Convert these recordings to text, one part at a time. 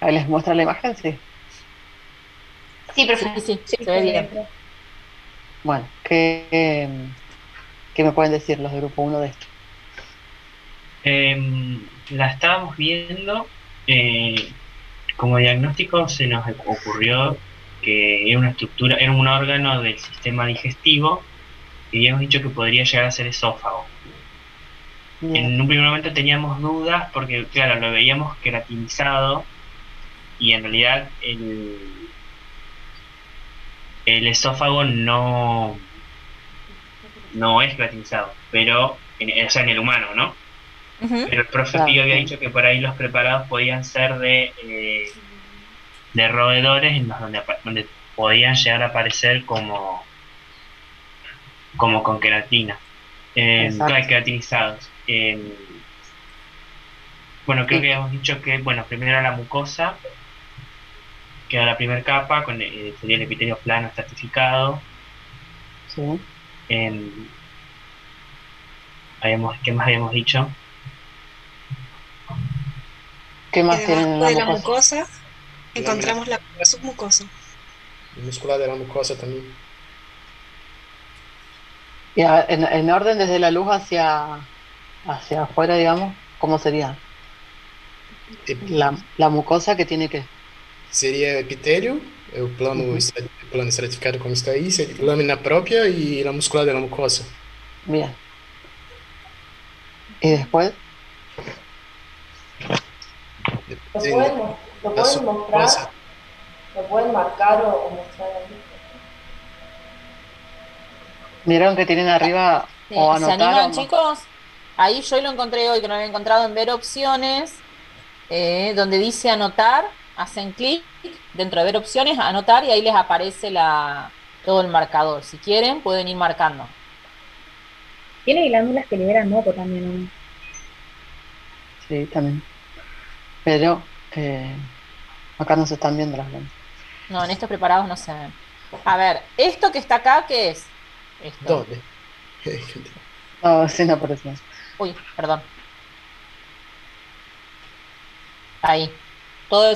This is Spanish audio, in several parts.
Ahí les muestra la imagen, sí. Sí, Sí, profe. sí, Sí, se ve se ve, bien. profe. Bueno, ¿qué me pueden decir los de grupo uno de esto? La estábamos viendo, eh, como diagnóstico se nos ocurrió que era una estructura, era un órgano del sistema digestivo y habíamos dicho que podría llegar a ser esófago. Bien, En un primer momento teníamos dudas porque, claro, lo veíamos queratinizado y en realidad el esófago no es queratinizado, pero, o sea, en el humano, ¿no? Ujú. Pero el profe Pío claro, había bien. dicho que por ahí los preparados podían ser de roedores en los donde podían llegar a aparecer como con queratina, claro, Exacto. queratinizados. Bueno, creo Y, que habíamos dicho que, bueno, primero la mucosa, que era la primera capa, sería el epitelio plano estratificado. sí. em, ¿Qué más habíamos dicho? ¿Qué Y más tienen en debajo la de la mucosa? mucosa Lámina encontramos la submucosa. muscular de la mucosa también. Y a ver, en orden desde la luz hacia afuera, digamos, ¿cómo sería? Epi- La mucosa que tiene que. Sería epitelio, Ujú. el plano estratificado como está ahí, sería lámina propia y la muscular de la mucosa. Bien. Y después, ¿Lo En pueden, lo la pueden submucosa, mostrar? ¿Lo pueden marcar o mostrar ahí? vieron que tienen arriba Sí, o ¿se anotar o animan, más. chicos? Ahí yo lo encontré hoy, que no lo había encontrado en ver opciones, donde dice anotar, hacen clic dentro de ver opciones, anotar y ahí les aparece todo el marcador. Si quieren, pueden ir marcando. Tiene glándulas que liberan moco también, ¿o no? Sí, también. Pero acá no se están viendo las grandes. No, en estos preparados no se ven. A ver, esto que está acá, ¿qué es? Esto. ¿dónde? No, sí, no aparece. Uy, perdón. Ahí. Toda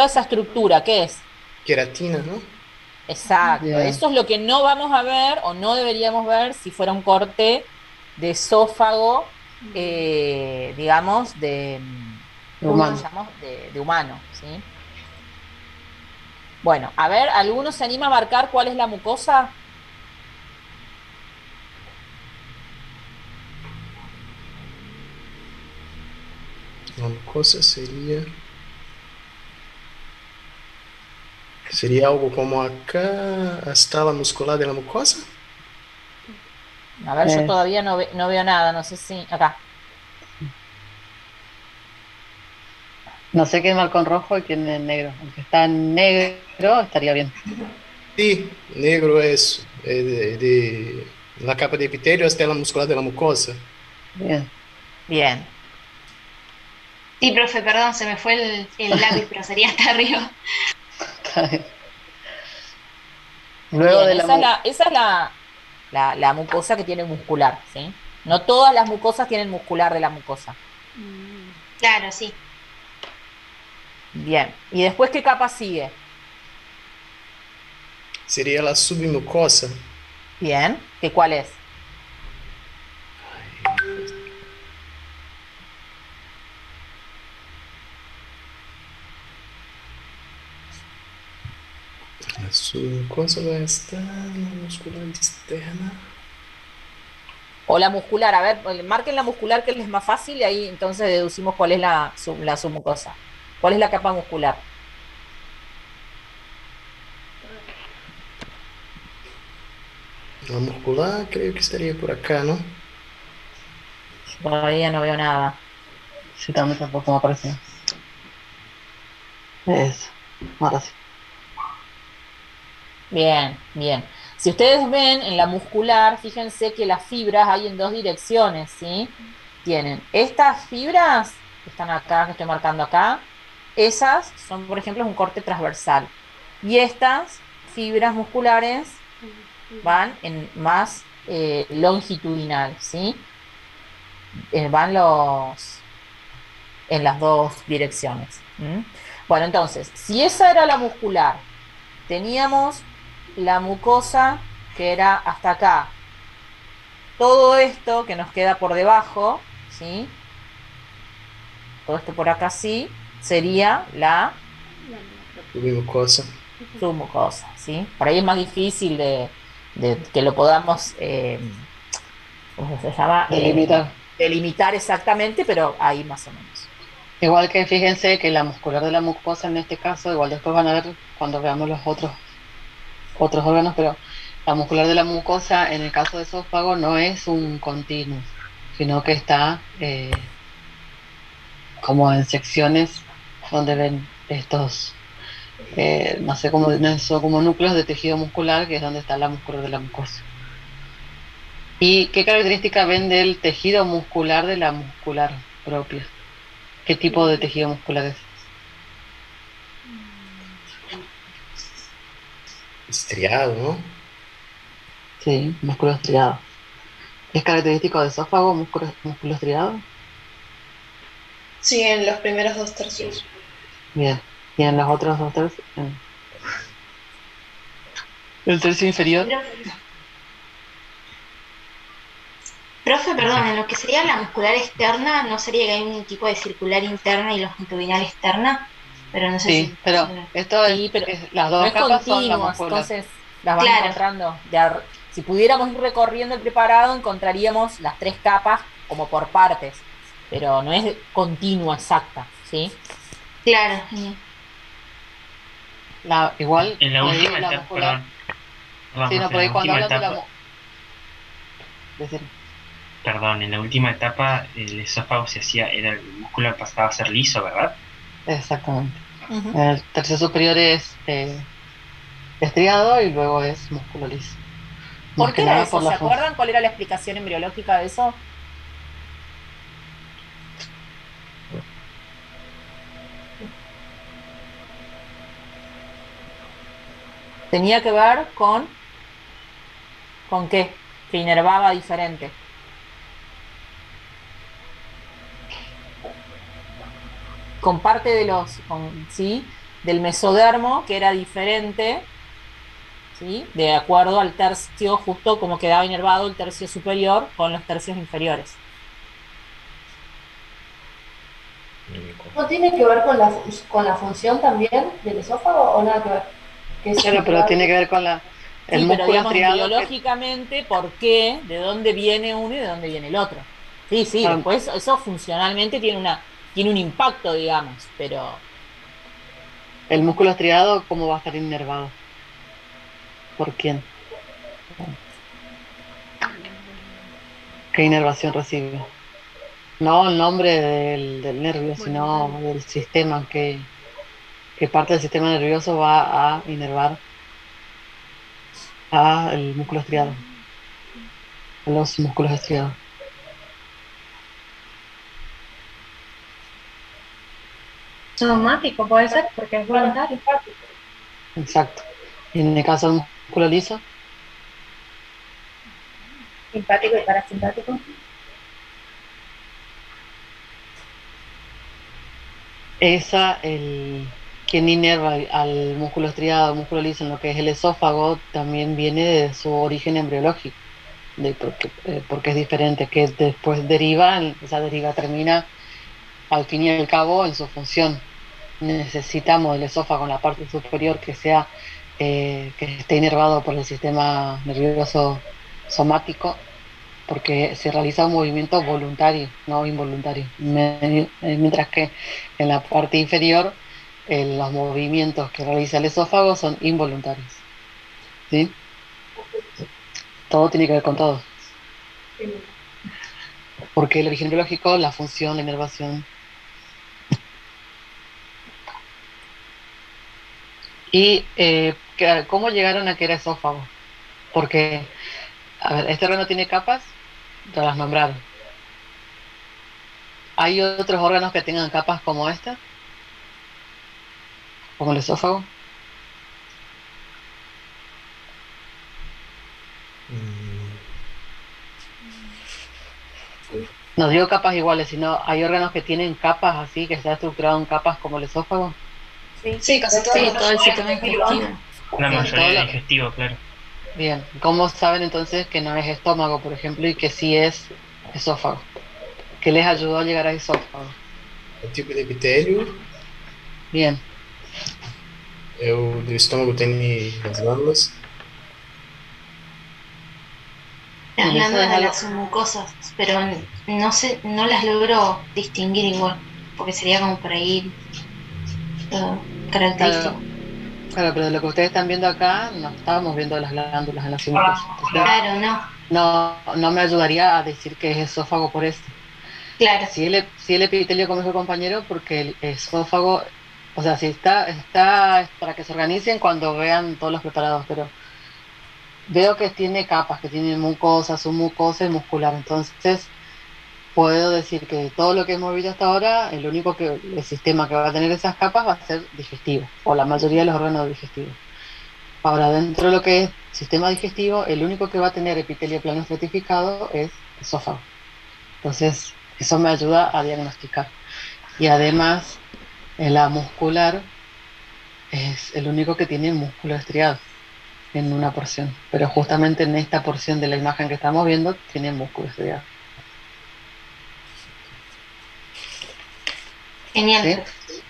esa estructura, ¿qué es? Queratina, ¿no? Exacto. Bien. Eso es lo que no vamos a ver o no deberíamos ver si fuera un corte de esófago, digamos, ¿cómo Humano. llamamos? De humano, ¿sí? Bueno, a ver, ¿alguno se anima a marcar cuál es la mucosa? La mucosa sería algo como acá, hasta la muscular de la mucosa. A ver, yo Es, todavía no veo nada, no sé si. Acá. no sé quién marcó en rojo y quién en negro. Aunque está en negro, estaría bien. Sí, negro es de la capa de epitelio hasta la muscular de la mucosa. Bien. Bien. Sí, profe, perdón, se me fue el lápiz, pero sería hasta arriba. Está bien. Luego Bien, de la esa es mu. la mucosa que tiene muscular, ¿sí? No todas las mucosas tienen muscular de la mucosa. Claro, sí. Bien. ¿Y después qué capa sigue? Sería la submucosa. Bien. ¿Qué cuál es? La submucosa va a estar la muscular externa. O la muscular. A ver, marquen la muscular que les es más fácil y ahí entonces deducimos cuál es la submucosa. ¿Cuál es la capa muscular? La muscular creo que estaría por acá, ¿no? Yo todavía no veo nada. Sí, también tampoco me aparece. Eso. Ahora sí. Bien, bien. Si ustedes ven en la muscular, fíjense que las fibras hay en dos direcciones, ¿sí? Tienen estas fibras que están acá, que estoy marcando acá, esas son, por ejemplo, un corte transversal. Y estas fibras musculares van en más longitudinal, ¿sí? Van en las dos direcciones. ¿M? Bueno, entonces, si esa era la muscular, teníamos la mucosa que era hasta acá. Todo esto que nos queda por debajo, ¿sí? Todo esto por acá sí, sería la Submucosa. submucosa, ¿sí? Por ahí es más difícil de que lo podamos, ¿cómo se llama? Delimitar. Delimitar exactamente, pero ahí más o menos. Igual que fíjense que la muscular de la mucosa en este caso, igual después van a ver cuando veamos los otros órganos, pero la muscular de la mucosa en el caso de esófago no es un continuo, sino que está como en secciones donde ven estos, no sé cómo, no, son como núcleos de tejido muscular, que es donde está la muscular de la mucosa. ¿Y qué característica ven del tejido muscular de la muscular propia? ¿Qué tipo de tejido muscular es? Estriado, ¿no? Sí, músculo estriado. ¿Es característico de esófago, músculo estriado? Sí, en los primeros 2 tercios. Bien. ¿Y en los otros dos tercios? El tercio inferior. Profe, perdón, en lo que sería la muscular externa, ¿no sería que hay un tipo de circular interna y longitudinal externa? Pero no sé Sí, si... pero esto Sí, pero las no dos es capas son la continuo, muscular. entonces las vas Claro, encontrando. Si pudiéramos ir recorriendo el preparado, encontraríamos las 3 capas como por partes, pero no es continua exacta, ¿sí? claro. Igual, En la por ahí última la etapa, muscular. perdón, Sí, no, profe, por en ahí la cuando última hablan de etapa, decir, perdón, en la última etapa el esófago era el músculo pasaba a ser liso, ¿verdad? exactamente. Ujú. El tercio superior es estriado y luego es músculo liso. Más ¿Por que qué era nada eso? por ¿Se la función. acuerdan cuál era la explicación embriológica de eso? Tenía que ver ¿con qué? Que inervaba diferente. Con parte de ¿sí? Del mesodermo, que era diferente, ¿sí? De acuerdo al tercio, justo como quedaba inervado el tercio superior con los tercios inferiores. ¿No tiene que ver con con la función también del esófago o nada que ver? Que es Claro, pero circular. tiene que ver con el Sí, pero músculo digamos estriado que embriológicamente, ¿por qué? ¿De dónde viene uno y de dónde viene el otro? Sí, sí, ah, después eso funcionalmente tiene un impacto, digamos, pero el músculo estriado, ¿cómo va a estar inervado? ¿Por quién? ¿Qué inervación recibe? No el nombre del nervio, sino del sistema, que parte del sistema nervioso va a inervar al músculo estriado, a los músculos estriados. Somático puede ser porque es voluntario. Exacto. Y en el caso del músculo liso, Simpático y parasimpático. quien inerva al músculo estriado, al músculo liso en lo que es el esófago, también viene de su origen embriológico, porque es diferente, que después termina al fin y al cabo en su función. Necesitamos el esófago en la parte superior que esté inervado por el sistema nervioso somático, porque se realiza un movimiento voluntario, no involuntario. Mientras que en la parte inferior, los movimientos que realiza el esófago son involuntarios. ¿Sí? Todo tiene que ver con todo. Porque el origen biológico, la función, la inervación. ¿Y cómo llegaron a que era esófago? Porque, a ver, este órgano tiene capas, ya las nombraron. ¿Hay otros órganos que tengan capas como esta? Como el esófago. No digo capas iguales, sino hay órganos que tienen capas así, que está estructurado en capas como el esófago. Sí, casi todo el sistema digestivo. La Bien, mayoría todo de lo- digestivo, claro. bien. ¿Cómo saben entonces que no es estómago, por ejemplo, y que sí es esófago? ¿Qué les ayudó a llegar a esófago? O tipo de epitélio, Bien, o do estômago tem as glândulas. Las bien, eso es glándulas de algo. las mucosas, pero no sé, no las logro distinguir igual, porque sería como por ahí Claro, característico. claro, pero de lo que ustedes están viendo acá, no estábamos viendo las glándulas en la mucosas. Entonces, Claro, no, no me ayudaría a decir que es esófago por esto. claro. Si el epitelio, como dijo el compañero, porque el esófago, o sea, si está es para que se organicen cuando vean todos los preparados, pero veo que tiene capas, que tiene mucosa, submucosa y muscular. Entonces, puedo decir que todo lo que hemos visto hasta ahora, el sistema que va a tener esas capas va a ser digestivo, o la mayoría de los órganos digestivos. Ahora, dentro de lo que es sistema digestivo, el único que va a tener epitelio plano estratificado es esófago. Entonces, eso me ayuda a diagnosticar. Y además, en la muscular es el único que tiene músculo estriado en una porción. Pero justamente en esta porción de la imagen que estamos viendo, tiene músculo estriado. Genial. ¿Sí?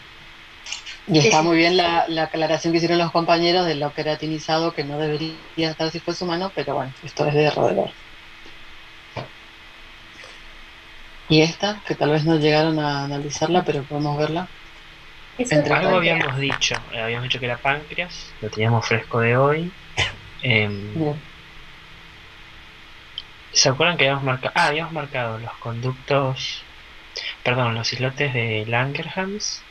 Y Sí, está sí. muy bien la aclaración que hicieron los compañeros de lo queratinizado, que no debería estar si fuese humano, pero bueno, esto es de roedor. Y esta, que tal vez no llegaron a analizarla, pero podemos verla Eso entre Algo todos. habíamos dicho que era páncreas, lo teníamos fresco de hoy. Bien. ¿Se acuerdan que habíamos marcado los conductos, perdón, los islotes de Langerhans?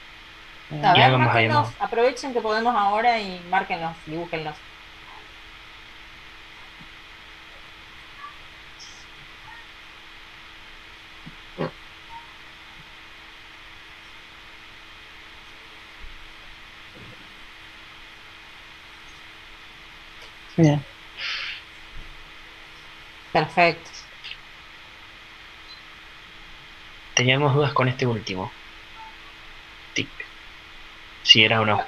A Y ver, algo más márquenlos, habíamos. aprovechen que podemos ahora y márquenlos, dibújenlos. Bien. Perfecto. Teníamos dudas con este último. Tic. Si era o no.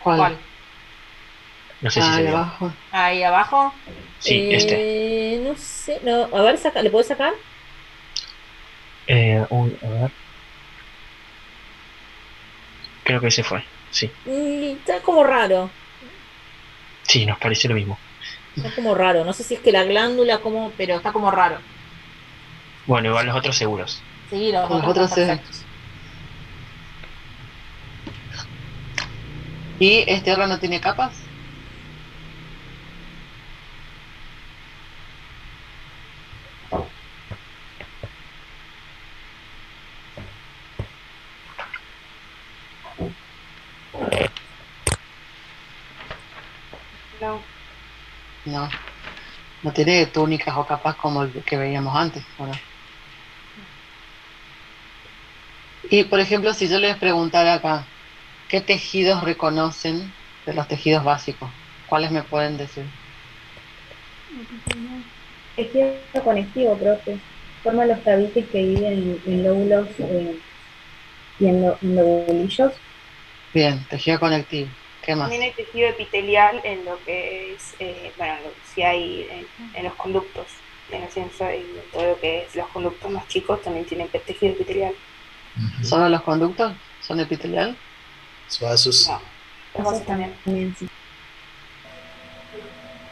¿Cuál? ¿Cuál? No sé si Ah, se ahí vio. abajo. Ahí abajo. Sí, este. No sé, no, a ver, ¿le puedes sacar? A ver. Creo que ese fue. Sí. Está como raro, Sí, nos pareció lo mismo. está como raro. No sé si es que la glándula, como, pero está como raro. Bueno, igual los otros seguros. Sí, los Con los otros están otros perfectos. ¿Y este órgano tiene capas? No. No. No tiene túnicas o capas como el que veíamos antes, ¿o no? Y por ejemplo, si yo les preguntara acá, ¿qué tejidos reconocen de los tejidos básicos? ¿Cuáles me pueden decir? Tejido conectivo, profe. Forma los tabiques que dividen en lóbulos y en lobulillos. Bien, tejido conectivo. ¿Qué más? También hay tejido epitelial en lo que es, bueno, si hay en los conductos, en la ciencia y en todo lo que es los conductos más chicos también tienen tejido epitelial. ¿Solo los conductos son epitelial? Os vasos. No, los vasos también. Sí.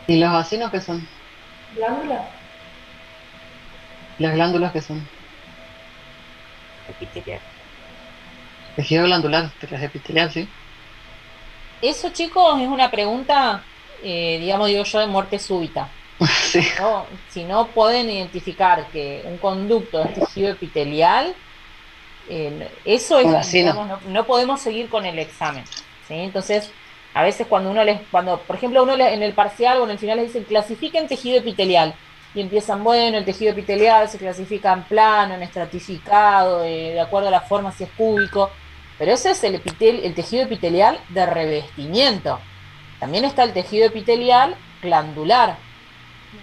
¿Y los vacinos qué son? ¿Glándulas? ¿Las glándulas qué son? Epitelial. Tejido glandular, pero es epitelial, ¿sí? Eso, chicos, es una pregunta, digamos, digo yo, de muerte súbita. Sí. ¿No? Si no pueden identificar que un conducto es tejido epitelial, eso Un es, vacino. digamos, no podemos seguir con el examen, ¿sí? Entonces, a veces cuando, por ejemplo, en el parcial o en el final les dicen clasifiquen tejido epitelial, y empiezan, bueno, el tejido epitelial se clasifica en plano, en estratificado, de acuerdo a la forma, si es cúbico, pero ese es el tejido epitelial de revestimiento. También está el tejido epitelial glandular,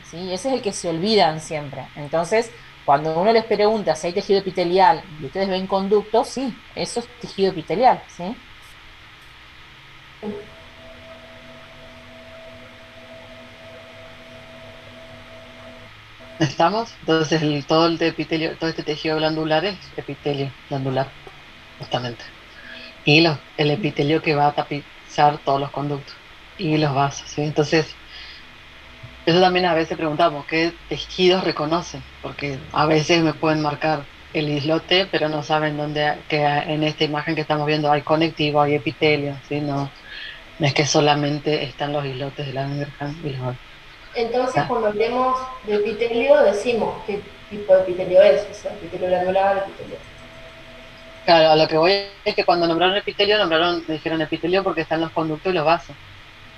¿sí? Ese es el que se olvidan siempre. Entonces, cuando uno les pregunta si hay tejido epitelial y ustedes ven conductos, sí, eso es tejido epitelial, ¿sí? ¿Estamos? Entonces todo el epitelio, todo este tejido glandular es epitelio glandular, justamente. Y el epitelio que va a tapizar todos los conductos y los vasos, ¿sí? Entonces, eso también a veces preguntamos, ¿qué tejidos reconocen? Porque a veces me pueden marcar el islote, pero no saben dónde, que en esta imagen que estamos viendo hay conectivo, hay epitelio, ¿sí? No, no es que solamente están los islotes de la Langerhans y los... Entonces, Ah, cuando hablemos de epitelio, decimos qué tipo de epitelio es, o sea, epitelio glandular, epitelio. claro, a lo que voy es que cuando nombraron epitelio, dijeron epitelio porque están los conductos y los vasos.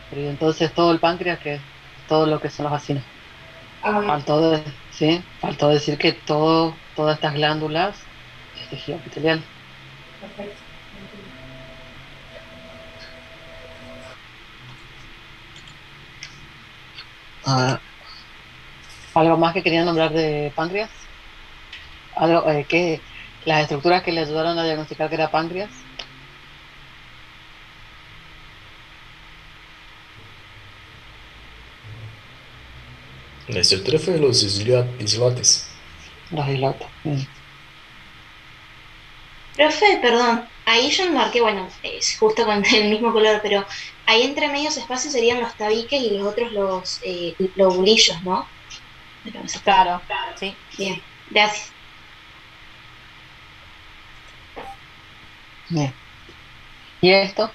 Pero entonces todo el páncreas, que es todo lo que son los vacinos. Ah, bien, ¿Sí? Faltó decir que todas estas glándulas es tejido epitelial. perfecto. A ver, ¿algo más que querían nombrar de páncreas? Algo que las estructuras que le ayudaron a diagnosticar que era páncreas. La estructura fue los islotes. Los islotes. Profe, perdón, ahí yo marqué, bueno, es justo con el mismo color, pero ahí entre medios espacios serían los tabiques y los otros los lobulillos, ¿no? Pero eso está Claro, sí. bien, gracias. Bien. ¿Y esto?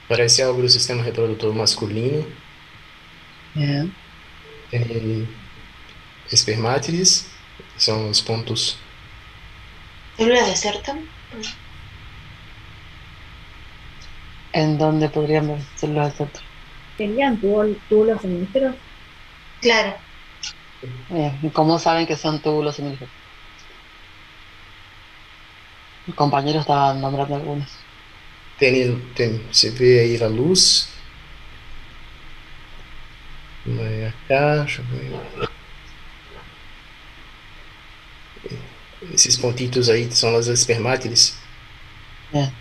Parece algo del sistema reproductor masculino. Bien. Tem espermátides, são os pontos. ¿Células de Serton? ¿En dónde podrían verse los exceptos? ¿Serían túbulos seminíferos? Claro. Bien. ¿Y cómo saben que son túbulos seminíferos? Mi compañero estaba nombrando algunos. Você vê aí a luz. Acá, deixa eu ver. Esses pontitos aí são as espermátides. Bien.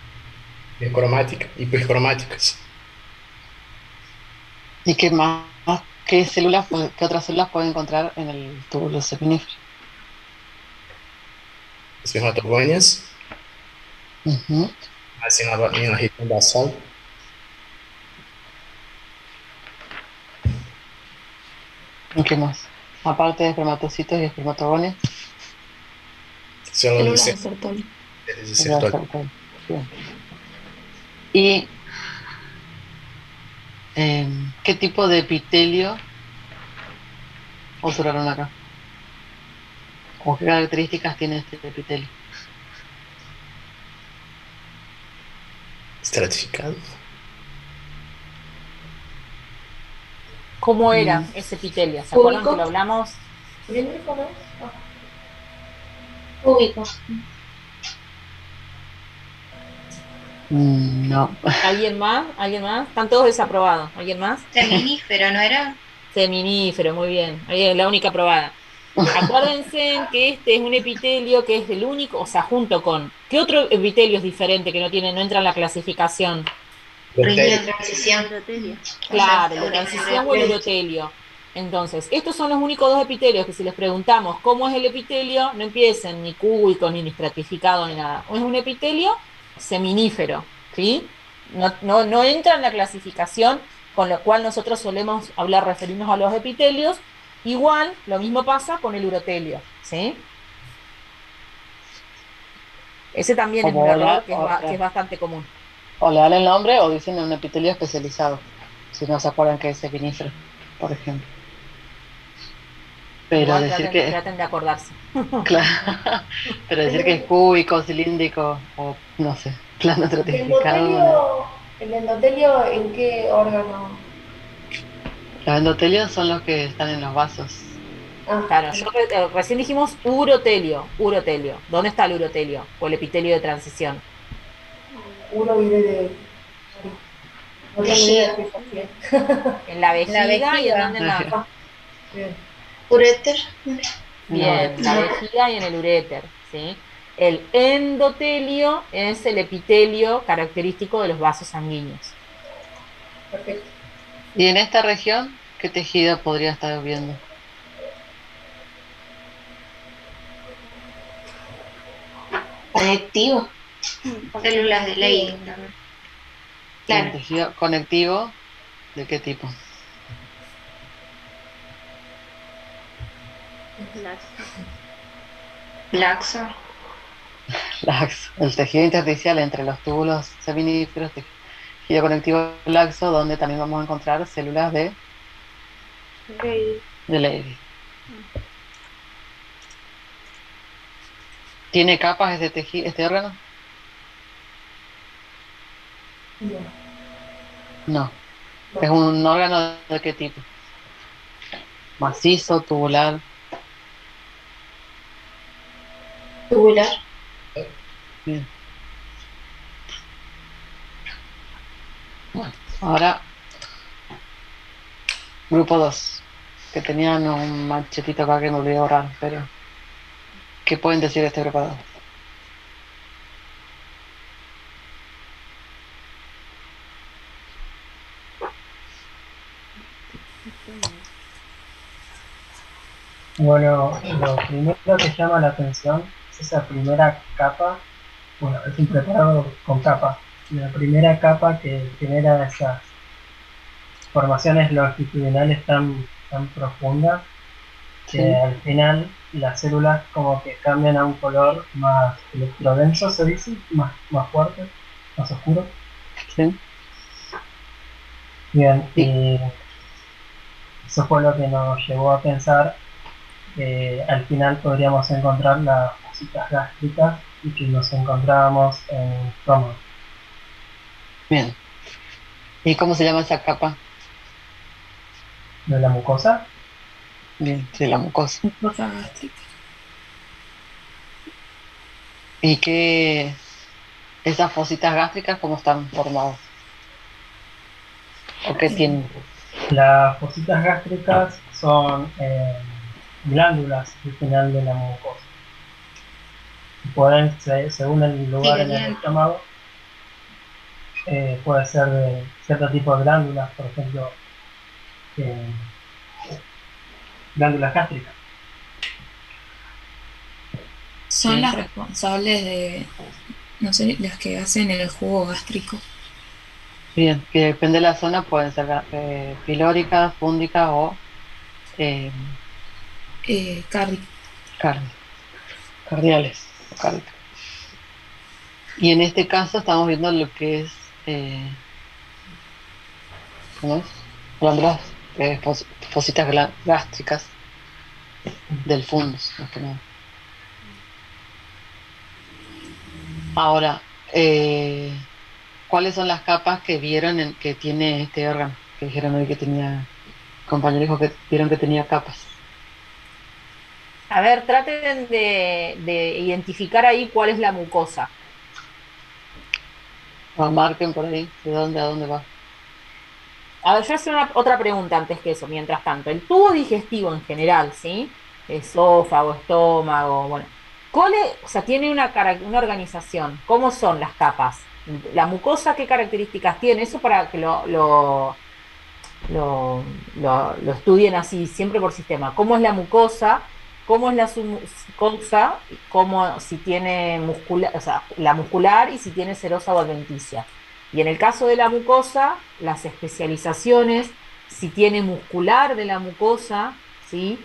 Hipercromáticas. ¿Y qué más? ¿Qué otras células pueden encontrar en el túbulo seminífero? Espermatogônias, Ujú. nascem na região basal. ¿Y qué más? Aparte de espermatocitos y espermatogonias, Células Células de de Sertoli. Sertoli. bien. ¿Y qué tipo de epitelio observaron acá? ¿O qué características tiene este epitelio? Estratificado. ¿Cómo era Mm, ese epitelio? ¿Se acuerdan que lo hablamos? ¿Cilíndrico no es? Cúbico. no. ¿Alguien más? ¿Alguien más? Están todos desaprobados. ¿Alguien más? Seminífero, ¿no era? Seminífero, muy bien. Ahí es la única aprobada. Acuérdense que este es un epitelio que es el único, o sea, junto con. ¿Qué otro epitelio es diferente que no tiene, no entra en la clasificación? Riñón, Bactéria. transición. Claro, el de transición o el urotelio. Entonces, estos son los únicos dos epitelios que si les preguntamos cómo es el epitelio, no empiecen ni cúbico, ni estratificado, ni nada. Es un epitelio seminífero, ¿sí? No entra en la clasificación con lo cual nosotros solemos hablar, referirnos a los epitelios. Igual, lo mismo pasa con el urotelio, ¿sí? Ese también es un error que es bastante común. O le dan el nombre o dicen un epitelio especializado, si no se acuerdan que es sepinífero, por ejemplo. Pero Igual decir que traten de acordarse. claro, pero decir que es cúbico, cilíndrico o no sé, plano ¿El estratificado, ¿no? endotelio, el endotelio en qué órgano? Los endotelios son los que están en los vasos. Ah, Claro, recién dijimos urotelio, urotelio. ¿Dónde está el urotelio? O el epitelio de transición. uno viene de... No tengo idea de Vejiga. qué es. En la La vejiga y en vejiga. dónde más. Ah, bien. Uréter. No, Bien, la vejiga y en el uréter, ¿sí? El endotelio es el epitelio característico de los vasos sanguíneos. Perfecto. Y en esta región, ¿qué tejido podría estar viendo? Conectivo. Células de Leydig también. ¿Un Claro. tejido conectivo de qué tipo? Laxo. Laxo. El tejido intersticial entre los túbulos seminíferos, tejido conectivo laxo, donde también vamos a encontrar células de Leydig. ¿Tiene capas este tejido, este órgano? No. ¿Es un órgano de qué tipo? Macizo, tubular. Tubular. Bien. Bueno, ahora grupo 2, que tenían un machetito acá que me olvidé borrar, pero ¿qué pueden decir de este grupo 2? Bueno, lo primero que llama la atención es esa primera capa, bueno, es un preparado con capa, la primera capa que genera esas formaciones longitudinales tan profundas que Sí, al final las células como que cambian a un color más electrodenso, se dice, más fuerte, más oscuro. sí. Bien, Y, y eso fue lo que nos llevó a pensar que al final podríamos encontrar las fositas gástricas y que nos encontrábamos en el estómago. bien. ¿Y cómo se llama esa capa? De la mucosa. Bien, sí, la mucosa. Mucosa gástrica. ¿Y qué, esas fositas gástricas, cómo están formadas? ¿O qué tienen? Las fositas gástricas son glándulas al final de la mucosa. Pueden, según el lugar en el estómago, puede ser de cierto tipo de glándulas, por ejemplo, glándulas gástricas. Son Sí. las responsables de, no sé, las que hacen el jugo gástrico. Bien, que depende de la zona, pueden ser pilóricas, fúndicas o eh, Cardi. cardiales. Cárdicas. Y en este caso estamos viendo lo que es, ¿cómo es? Glándulas, fositas gástricas del fundus, más que nada. Ahora, ¿cuáles son las capas que vieron que tiene este órgano? Que dijeron hoy que tenía, compañero dijo que vieron que tenía capas. A ver, traten de identificar ahí cuál es la mucosa. Marquen por ahí de dónde a dónde va. A ver, yo voy a hacer otra pregunta antes que eso, mientras tanto. El tubo digestivo en general, ¿sí? Esófago, estómago, bueno. O sea, tiene una organización. ¿Cómo son las capas? La mucosa, ¿qué características tiene? Eso para que lo estudien así, siempre por sistema. ¿Cómo es la mucosa? ¿Cómo es la submucosa? ¿Cómo si tiene muscular, o sea, la muscular y si tiene serosa o adventicia? Y en el caso de la mucosa, las especializaciones, si tiene muscular de la mucosa, ¿sí?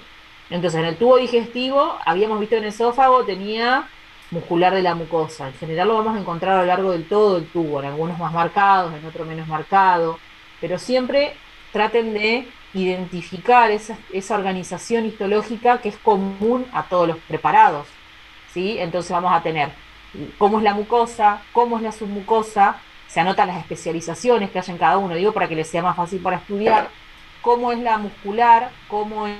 Entonces, en el tubo digestivo, habíamos visto en el esófago, tenía muscular de la mucosa. En general lo vamos a encontrar a lo largo del todo el tubo, en algunos más marcados, en otros menos marcados, pero siempre traten de identificar esa organización histológica que es común a todos los preparados, ¿sí? Entonces vamos a tener cómo es la mucosa, cómo es la submucosa, se anotan las especializaciones que hay en cada uno, digo para que les sea más fácil para estudiar, cómo es la muscular, cómo es...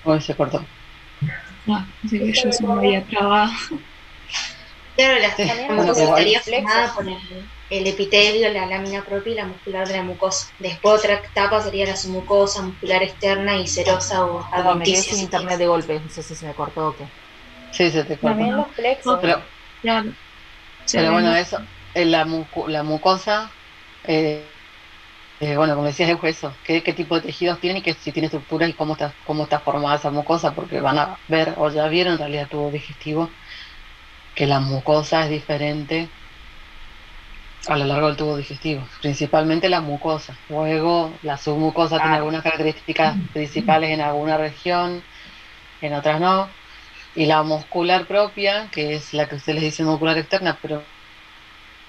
Hoy se cortó. No, así que yo se me había trabado. Claro, la Sí, la bueno, mucosa igual. estaría formada por el epitelio, la lámina propia y la muscular de la mucosa. Después otra etapa sería la submucosa, muscular externa y serosa o No, me quedé adventicia. sin si internet quieres. de golpe, no sé si se me cortó o qué. Sí, se te corta. También los plexos. Pero, Claro. Se pero ven bueno, los- eso, la mucosa, bueno, como decías, es eso, qué tipo de tejidos tiene y que si tiene estructura y cómo está formada esa mucosa, porque van a ver, o ya vieron en realidad tubo digestivo, que la mucosa es diferente a lo largo del tubo digestivo, principalmente la mucosa. Luego, la submucosa tiene Claro. algunas características principales en alguna región, en otras no. Y la muscular propia, que es la que ustedes les dicen muscular externa, pero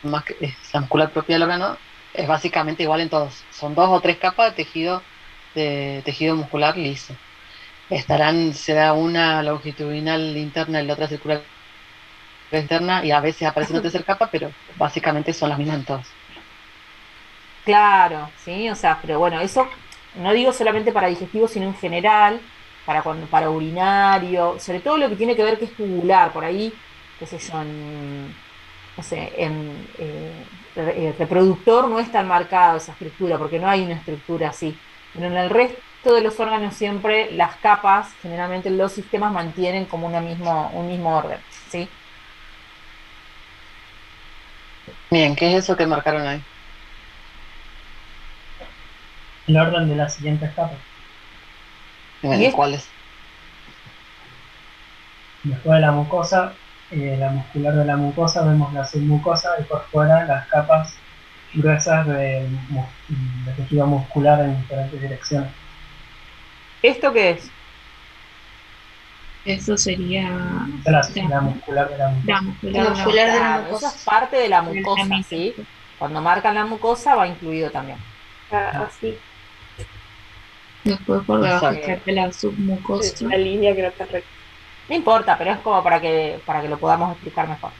más que es la muscular propia del órgano, es básicamente igual en todos. Son 2 o 3 capas de tejido muscular liso. Será una longitudinal interna y la otra circular externa, y a veces aparece una tercera capa, pero básicamente son las mismas en todos. Claro, sí, o sea, pero bueno, eso no digo solamente para digestivo, sino en general, para urinario, sobre todo lo que tiene que ver que es tubular, por ahí, qué sé yo, no sé, reproductor no es tan marcado esa estructura, porque no hay una estructura así. Pero en el resto de los órganos siempre las capas, generalmente los sistemas mantienen como un mismo orden, ¿sí? Bien, ¿qué es eso que marcaron ahí? El orden de las siguientes capas. Y es ¿Cuál es? Después de la mucosa, la muscular de la mucosa, vemos la submucosa y por fuera las capas gruesas de tejido muscular en diferentes direcciones. ¿esto qué es? Eso sería La muscular de la la mucosa. muscular de la Muscular de la Claro, eso es mucosa. parte de la del mucosa, gemelo. ¿sí? Cuando marcan la mucosa va incluido también. Así, Después por debajo Exacto. está la submucosa. la línea que no está recta. No importa, pero es como para que lo podamos explicar mejor.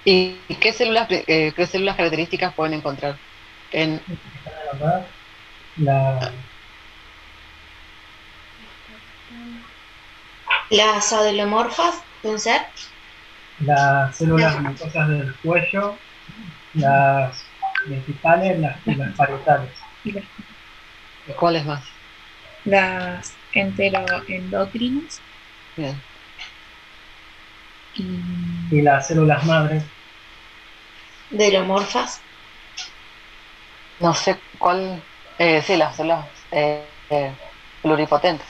¿Y qué células características pueden encontrar en La, Las adelomorfas, pueden ser. las células mucosas del cuello, las verticales y las parietales. cuáles más? Las enteroendocrinas Bien. y Y las células madres. Delomorfas. No sé cuál. Sí, las células pluripotentes.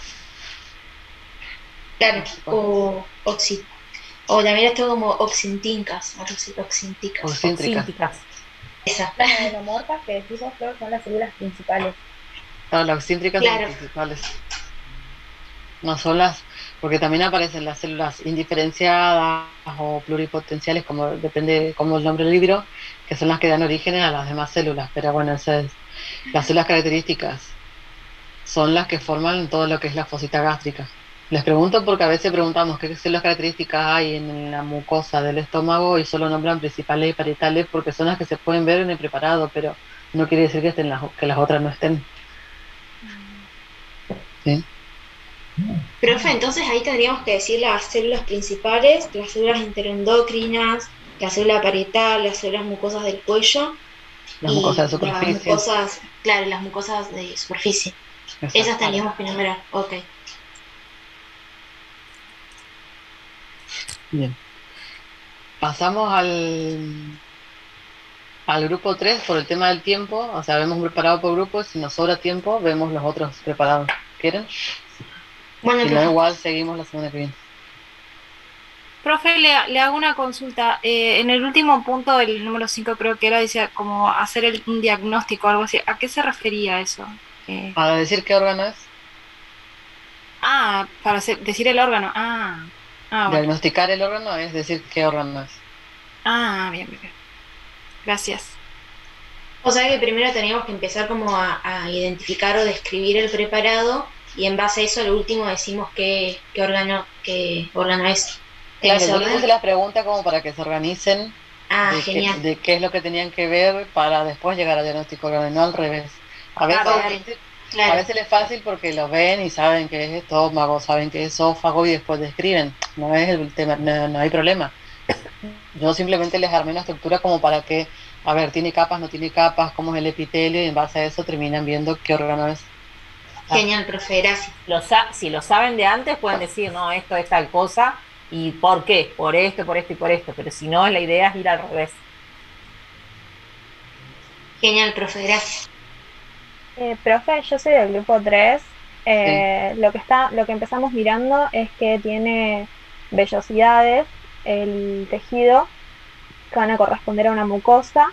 Claro, o también esto como oxintincas, algo así, oxinticas. Oxíntricas. Oxínticas. Esa. Las adenomorfas que decimos todos son las células principales. No, las oxíntricas son Claro. las principales. No son porque también aparecen las células indiferenciadas o pluripotenciales, como depende como el nombre del libro, que son las que dan origen a las demás células. Pero bueno, las células características son las que forman todo lo que es la fosita gástrica. Les pregunto porque a veces preguntamos qué células características hay en la mucosa del estómago y solo nombran principales y parietales porque son las que se pueden ver en el preparado, pero no quiere decir que las otras no estén. ¿Sí? Profe, entonces ahí tendríamos que decir las células principales, las células interoendocrinas, la célula parietal, las células mucosas del cuello Las y mucosas de las superficie. mucosas, claro, las mucosas de superficie. Exacto. Esas tendríamos que nombrar, ok. Bien. Pasamos al grupo 3 por el tema del tiempo. O sea, vemos un preparado por grupo. Si nos sobra tiempo, vemos los otros preparados. ¿Quieren? Bueno, Si no, profe, igual seguimos la semana que viene. Profe, le hago una consulta. En el último punto, el número 5 creo que era, decía como hacer un diagnóstico o algo así. ¿A qué se refería eso? Para decir qué órgano es, Para decir el órgano. Bueno. diagnosticar el órgano es decir qué órgano es. Bien, bien, bien. Gracias. o sea que primero teníamos que empezar como a identificar o describir el preparado y en base a eso al último decimos qué órgano es. ¿En Claro, ese yo les orden? puse la pregunta como para que se organicen Genial. de qué es lo que tenían que ver para después llegar al diagnóstico órgano, no al revés. A veces, Ok, a claro. veces es fácil porque lo ven y saben que es estómago, saben que es esófago y después describen. No es el tema, no hay problema. Yo simplemente les armé una estructura como para que, a ver, tiene capas, no tiene capas, cómo es el epitelio, y en base a eso terminan viendo qué órgano es. Genial, profe, gracias. Si lo saben de antes, pueden decir, no, esto es tal cosa, y ¿por qué? Por esto, por esto y por esto. Pero si no, la idea es ir al revés. Genial, profe, gracias. Profe, yo soy del grupo 3. Sí. Lo que empezamos mirando es que tiene vellosidades el tejido que van a corresponder a una mucosa,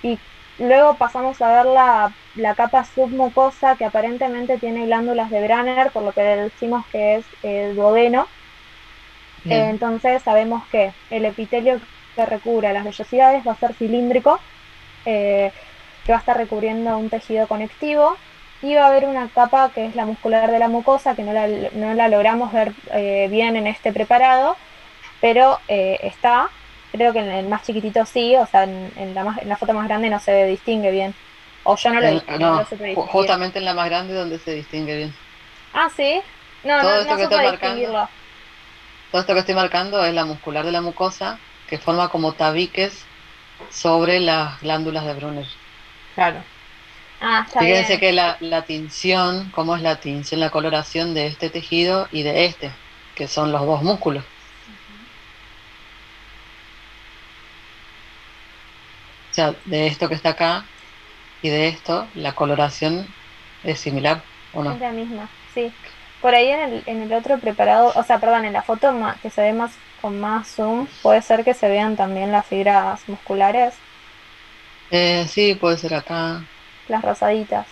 y luego pasamos a ver la capa submucosa, que aparentemente tiene glándulas de Branner, por lo que decimos que es duodeno. Bien. Entonces sabemos que el epitelio que recubre las vellosidades va a ser cilíndrico, que va a estar recubriendo un tejido conectivo, y va a haber una capa que es la muscular de la mucosa, que no la logramos ver bien en este preparado, pero está. Creo que en el más chiquitito sí, o sea, en la foto más grande no se distingue bien. O yo no no lo supe distinguir. Justamente en la más grande donde se distingue bien. Ah, sí. No, Todo esto no que supe estoy distinguirlo. marcando, todo esto que estoy marcando es la muscular de la mucosa, que forma como tabiques sobre las glándulas de Brunner. Claro. Ah, está Fíjense bien. que la tinción, cómo es la tinción, la coloración de este tejido y de este, que son los dos músculos. O sea, de esto que está acá y de esto, la coloración es similar, ¿o no? Es la misma, sí. Por ahí en el otro preparado, o sea, perdón, en la foto que se ve más con más zoom, puede ser que se vean también las fibras musculares, Sí, puede ser acá. las rosaditas.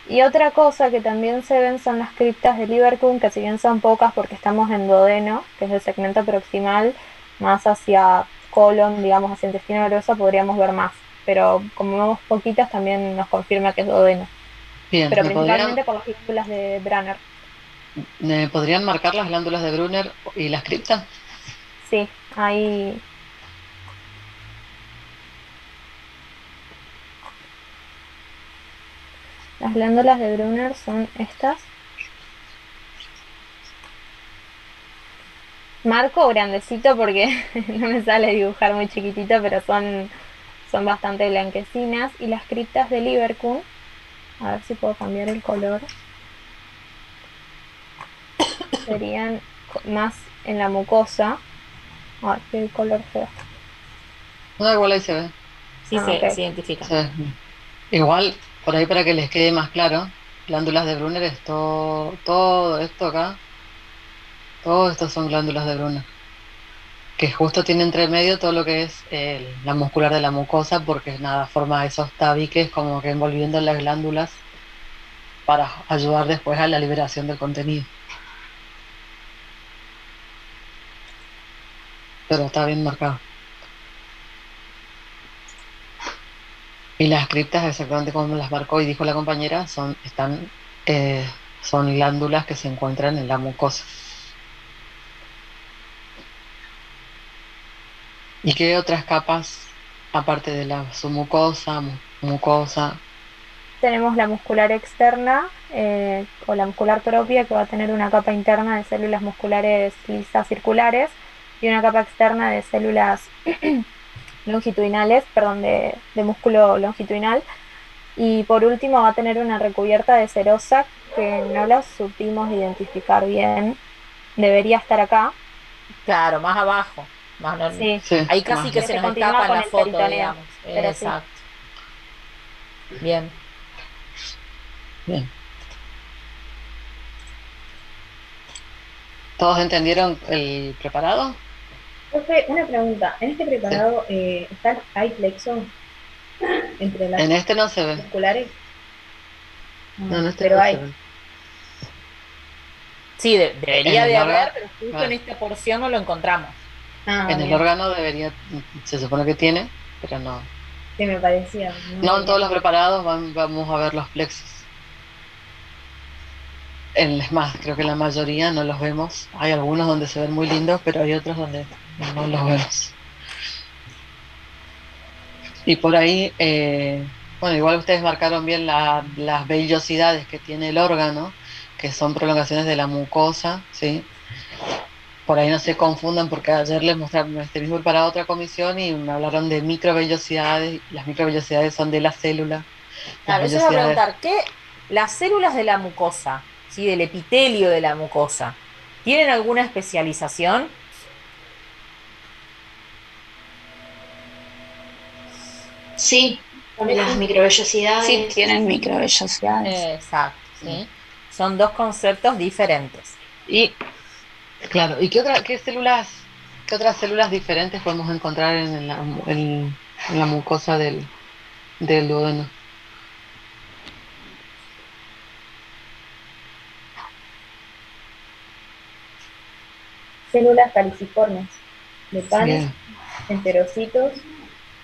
Y otra cosa que también se ven son las criptas de Lieberkühn, que si bien son pocas porque estamos en duodeno, que es el segmento proximal, más hacia colon, digamos, hacia intestino grueso, podríamos ver más. Pero como vemos poquitas, también nos confirma que es duodeno. Bien, Pero principalmente por las glándulas de Branner. ¿me podrían marcar las glándulas de Brunner y las criptas? Sí, ahí. Las glándulas de Brunner son estas. Marco grandecito porque no me sale dibujar muy chiquitito, pero son bastante blanquecinas. Y las criptas de Lieberkühn, a ver si puedo cambiar el color, serían más en la mucosa. Ay, qué color feo. No, igual ahí se ve. Sí, ok. se identifica. Se ve. Igual, por ahí para que les quede más claro, glándulas de Brunner es todo esto acá, todo esto son glándulas de Brunner, que justo tiene entre medio todo lo que es la muscular de la mucosa, porque nada, forma esos tabiques como que envolviendo las glándulas para ayudar después a la liberación del contenido. Pero está bien marcado. Y las criptas, exactamente como las marcó y dijo la compañera, son glándulas que se encuentran en la mucosa. ¿Y qué otras capas, aparte de la submucosa, mucosa? Tenemos la muscular externa, o la muscular propia, que va a tener una capa interna de células musculares lisas circulares y una capa externa de células longitudinales, perdón, de músculo longitudinal. Y por último va a tener una recubierta de serosa que no la supimos identificar bien. Debería estar acá. Claro, más abajo. Sí. Ahí casi que Que se nos continúa escapa en con la el foto, peritoneo, digamos. pero sí. Exacto. Bien. Bien. ¿Todos entendieron el preparado? Profe, una pregunta. ¿En este preparado hay plexo entre las En este no se ve. musculares? No, en este pero no hay. se ve. Sí, En debería el de haber, órgano, pero justo claro, en esta porción no lo encontramos. en el órgano debería, se supone que tiene, pero no. Sí, me parecía. No en todos los preparados vamos a ver los plexos. Es más, creo que la mayoría no los vemos. Hay algunos donde se ven muy lindos, pero hay otros donde no los vemos. Y por ahí, bueno, igual ustedes marcaron bien las vellosidades que tiene el órgano, que son prolongaciones de la mucosa, ¿sí? por ahí no se confundan, porque ayer les mostraron este mismo para otra comisión y me hablaron de microvellosidades, y las microvellosidades son de la célula. Las Claro, eso iba a vellosidades, preguntar, las células de la mucosa, ¿sí? Del epitelio de la mucosa, ¿tienen alguna especialización? Sí, las Sí, microvellosidades. tienen microvellosidades. Exacto, ¿sí? Son dos conceptos diferentes. y claro, ¿y qué otras células diferentes podemos encontrar en la mucosa del duodeno? Células caliciformes de panes, Bien, enterocitos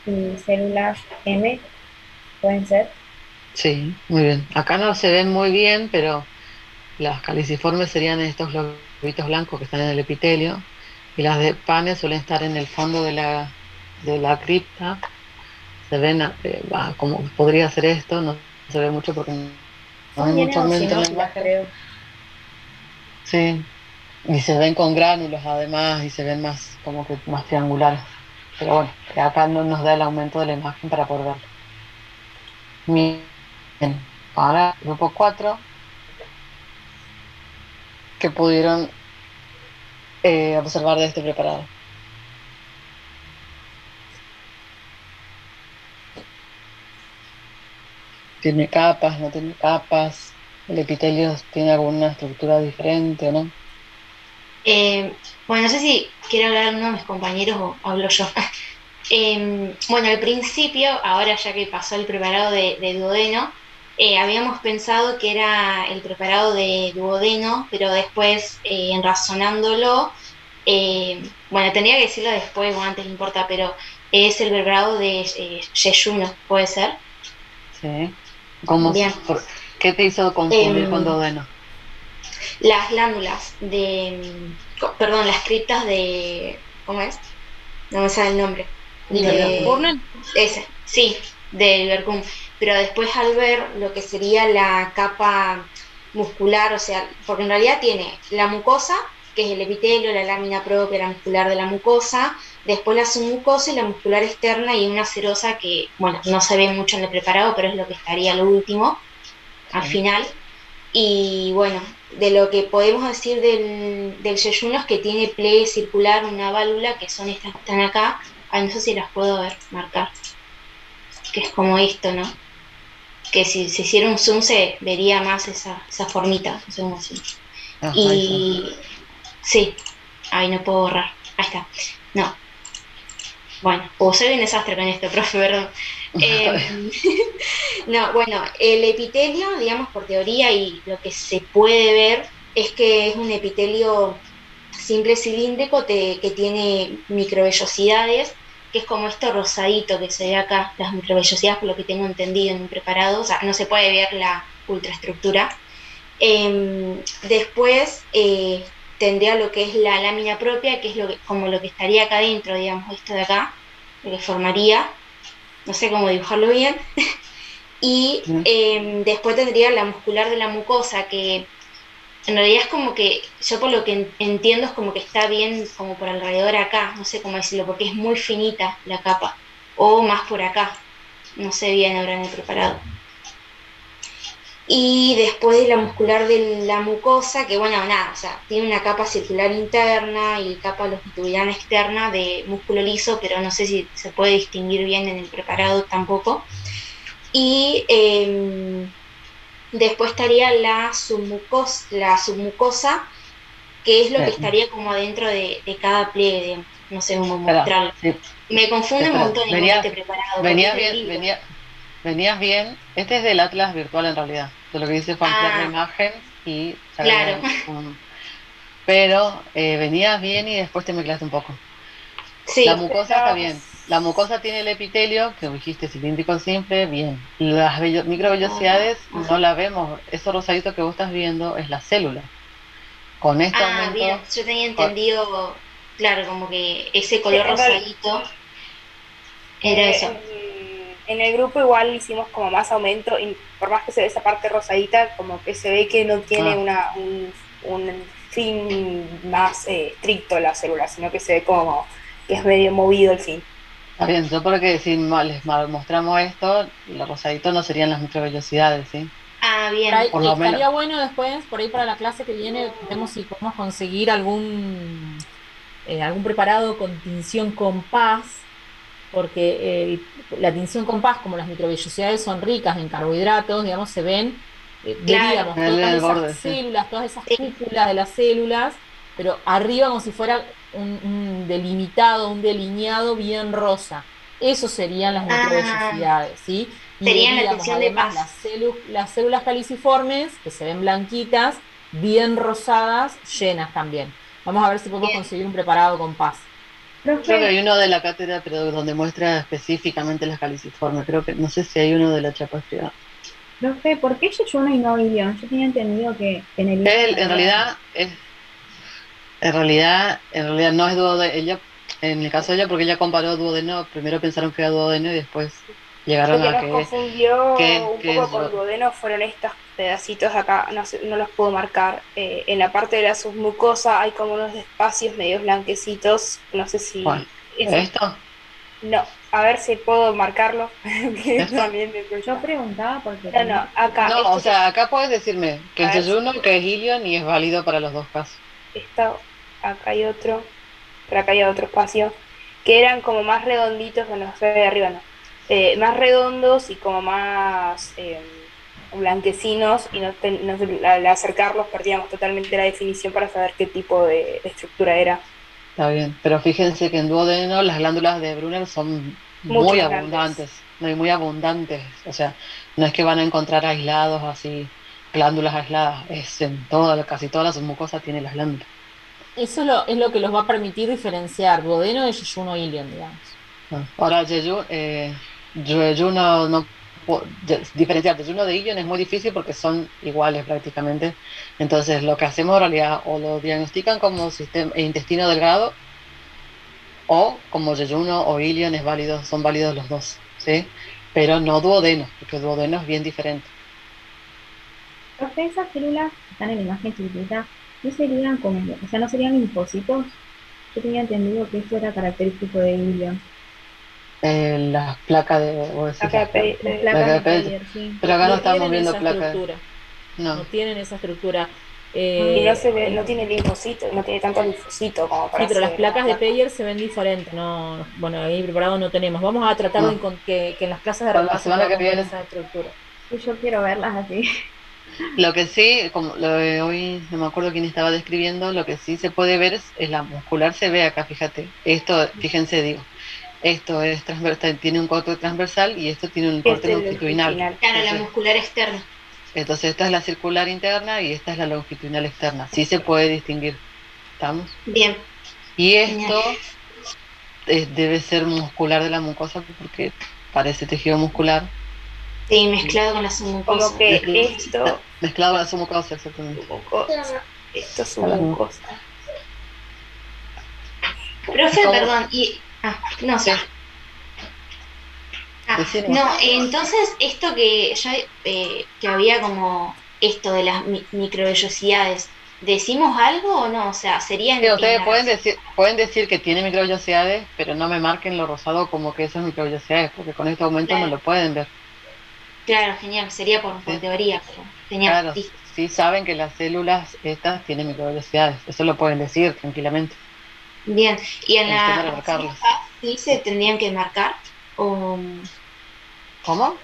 y células M, pueden ser. sí, muy bien. Acá no se ven muy bien, pero las caliciformes serían estos globitos blancos que están en el epitelio, y las de panes suelen estar en el fondo de la cripta. Se ven, como podría ser esto, no se ve mucho porque no hay Son bien mucho aumento en la eosinófilas, imagen. creo. Sí, y se ven con gránulos además, y se ven más como que más triangulares. Pero bueno, acá no nos da el aumento de la imagen para poder verlo. Bien, ahora grupo 4 que pudieron observar de este preparado. ¿Tiene capas, no tiene capas? ¿El epitelio tiene alguna estructura diferente o no? Eh, bueno, no sé si quiere hablar uno de mis compañeros o hablo yo. Bueno, al principio, ahora ya que pasó el preparado de duodeno, habíamos pensado que era el preparado de duodeno, pero después, razonándolo, bueno, tendría que decirlo después o antes, no importa, pero es el preparado de yeyuno, ¿puede ser? Sí. ¿Cómo, Bien. ¿Qué te hizo confundir con Em, duodeno? las glándulas perdón, las criptas de, ¿cómo es? No me sale el nombre. De Burnen. ese, sí, del Vercum. Pero después al ver lo que sería la capa muscular, o sea, porque en realidad tiene la mucosa, que es el epitelio, la lámina propia, la muscular de la mucosa, después la submucosa y la muscular externa y una serosa que, bueno, no se ve mucho en el preparado, pero es lo que estaría lo último, al Sí. final. Y bueno, de lo que podemos decir del yeyuno es que tiene pliegue circular, una válvula, que son estas que están acá. Ay, no sé si las puedo ver, marcar, que es como esto, ¿no? Que si se hiciera un zoom se vería más esa formita, no sé cómo decirlo. Ah, ahí está. Y sí, ahí no puedo borrar. Ahí está. No, bueno, soy un desastre con esto, profe, perdón. Está bien. No, bueno, el epitelio, digamos por teoría y lo que se puede ver es que es un epitelio simple cilíndrico que tiene microvellosidades, que es como esto rosadito que se ve acá, las microvellosidades, por lo que tengo entendido en un preparado, o sea, no se puede ver la ultraestructura. Después tendría lo que es la lámina propia, que es como lo que estaría acá adentro, digamos, esto de acá, lo que formaría, no sé cómo dibujarlo bien. Y después tendría la muscular de la mucosa, que en realidad es como que, yo por lo que entiendo es como que está bien como por alrededor acá, no sé cómo decirlo, porque es muy finita la capa, o más por acá, no sé bien ahora en el preparado. Y después de la muscular de la mucosa, que bueno, nada, o sea, tiene una capa circular interna y capa longitudinal externa de músculo liso, pero no sé si se puede distinguir bien en el preparado tampoco. Y después estaría la submucosa, que es lo que estaría como adentro de cada pliegue, digamos. No sé cómo Espera, mostrarlo. sí, Me confunde un espera. montón igual este preparado, porque es Venías del bien, libro. venías bien. Este es del Atlas virtual en realidad. De lo que hice fue ampliar la Ah, imagen y claro. sacarle pero venías bien y después te mezclaste un poco. La Sí. mucosa está bien. La mucosa tiene el epitelio, que dijiste cilíndrico simple, bien. Las microvellosidades no la vemos. Eso rosadito que vos estás viendo es la célula. Con este Ah, bien. aumento, Yo tenía con- entendido, claro, como que ese Sí, color rosadito era eso. en el grupo igual hicimos como más aumento y por más que se ve esa parte rosadita, como que se ve que no tiene ah, un fin más estricto de la célula, sino que se ve como que es medio movido el fin. Está bien, yo porque si les mostramos esto, los rosaditos no serían las microvellosidades, ¿sí? Ah, Por ahí, bien. Por lo menos. estaría bueno después, por ahí para la clase que viene, vemos si podemos conseguir algún preparado con tinción compás, porque la tinción compás, como las microvellosidades son ricas en carbohidratos, digamos, se ven, Claro. veríamos En el todas esas borde, sí. células, todas esas Sí. cúpulas de las células, pero arriba como si fuera un delimitado, un delineado bien rosa. Eso serían las Ah, microvellosidades, ¿sí? Y sería la veríamos tensión de además paz. las células caliciformes, que se ven blanquitas, bien rosadas, llenas también. Vamos a ver si podemos Bien. conseguir un preparado con paz. Creo que Profe, hay uno de la cátedra, pero donde muestra específicamente las caliciformes. Creo que, no sé si hay uno de la chapa estriada. profe, ¿por qué Yeyuno y no Ilion? Yo tenía entendido que en el Ilion Él, en había... realidad, en realidad no es duodeno. Ella, en el caso de ella, porque ella comparó duodeno, primero pensaron que era duodeno y después Lo llegaron que a nos confundió un que poco es con duodeno fueron estos pedacitos de acá, no, no los puedo marcar. En la parte de la submucosa hay como unos espacios medios blanquecitos, no sé ¿cuál? si eso. ¿Esto? No, a ver si puedo marcarlo, que ¿Esto? también me Yo cuesta. preguntaba porque No, también... no, acá, No, o esto, sea, acá puedes decirme que a es ver si Yeyuno, que es Ilion y es válido para los dos casos. está, acá hay otro, por acá hay otro espacio, que eran como más redonditos, bueno, se ve de arriba no, más redondos y como más blanquecinos, y al acercarlos perdíamos totalmente la definición para saber qué tipo de estructura era. Está bien, pero fíjense que en duodeno las glándulas de Brunner son Mucho muy más grandes. abundantes, no y muy abundantes, o sea, no es que van a encontrar aislados así, glándulas aisladas, es en toda, casi todas las mucosas tiene las glándulas. Eso es lo que los va a permitir diferenciar duodeno de yeyuno ilion, digamos. ¿No? Ahora, Yeyuno no diferenciar Yeyuno de Ilion es muy difícil porque son iguales prácticamente, entonces lo que hacemos en realidad o lo diagnostican como sistema, intestino delgado o como Yeyuno o Ilion es válido, son válidos los dos, ¿sí? Pero no duodeno, porque duodeno es bien diferente. Profe, esas células que están en la imagen chiquitita, ¿no serían como, o sea, no serían linfocitos? Yo tenía entendido que eso era característico de Ilion. Las placas de, o decir, Acá Las placas placas de de Pellets, Peyer, sí. pero acá no No estamos tienen viendo esa placas, estructura, no. no tienen esa estructura. y no se ve, no El tiene linfocito, no tiene tanto linfocito como Sí, para pero las hacer una placas de placa. Peyer se ven diferentes, no, bueno, ahí preparado no tenemos. Vamos a tratar de No. que en las clases de Para la repaso semana que podamos ver viene. esa estructura. Y yo quiero verlas así. Lo que sí, como lo de hoy, no me acuerdo quién estaba describiendo, lo que sí se puede ver es la muscular, se ve acá, fíjate. Esto, fíjense, digo, esto es transversal, tiene un corte transversal y esto tiene un corte Este es longitudinal. longitudinal. Claro, la Entonces, muscular externa. esta es la circular interna y esta es la longitudinal externa. Sí se puede distinguir, ¿estamos? Bien, Y genial. esto debe ser muscular de la mucosa porque parece tejido muscular. Sí, ¿Sí? mezclado con la Como submucosa. que esto, Mezclado con la submucosa, exactamente. esto es su Ahora no. mucosa. Profe, ¿Cómo? perdón, y... no Sí, sé. decimos. No, entonces esto que ya que había como esto de las microvellosidades, ¿decimos algo o no? O sea, sería Sí, en ustedes la reacción. pueden decir que tiene microvellosidades, pero no me marquen lo rosado como que esas microvellosidades, porque con este aumento no Claro, lo pueden ver. claro, genial, sería por ¿Sí? teoría, pero genial, Claro, listo. sí saben que las células estas tienen microvellosidades, eso lo pueden decir tranquilamente. Bien, y en El tema la de reacción de marcarlas. paz sí se tendrían que marcar, o ¿Cómo?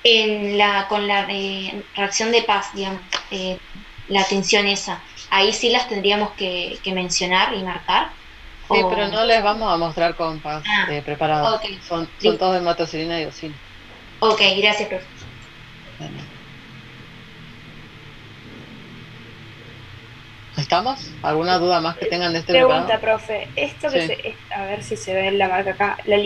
en con la reacción de paz, digamos, la tensión esa, ahí sí las tendríamos que mencionar y marcar, Sí, pero o... no les vamos a mostrar compas Ah, preparados. ok, Son listo. todos de hematoxilina y eosina. Ok, gracias, profe. Bueno, ¿estamos? ¿Alguna duda más que tengan de este Pregunta, preparado? profe, esto que Sí, a ver si se ve en la marca acá, la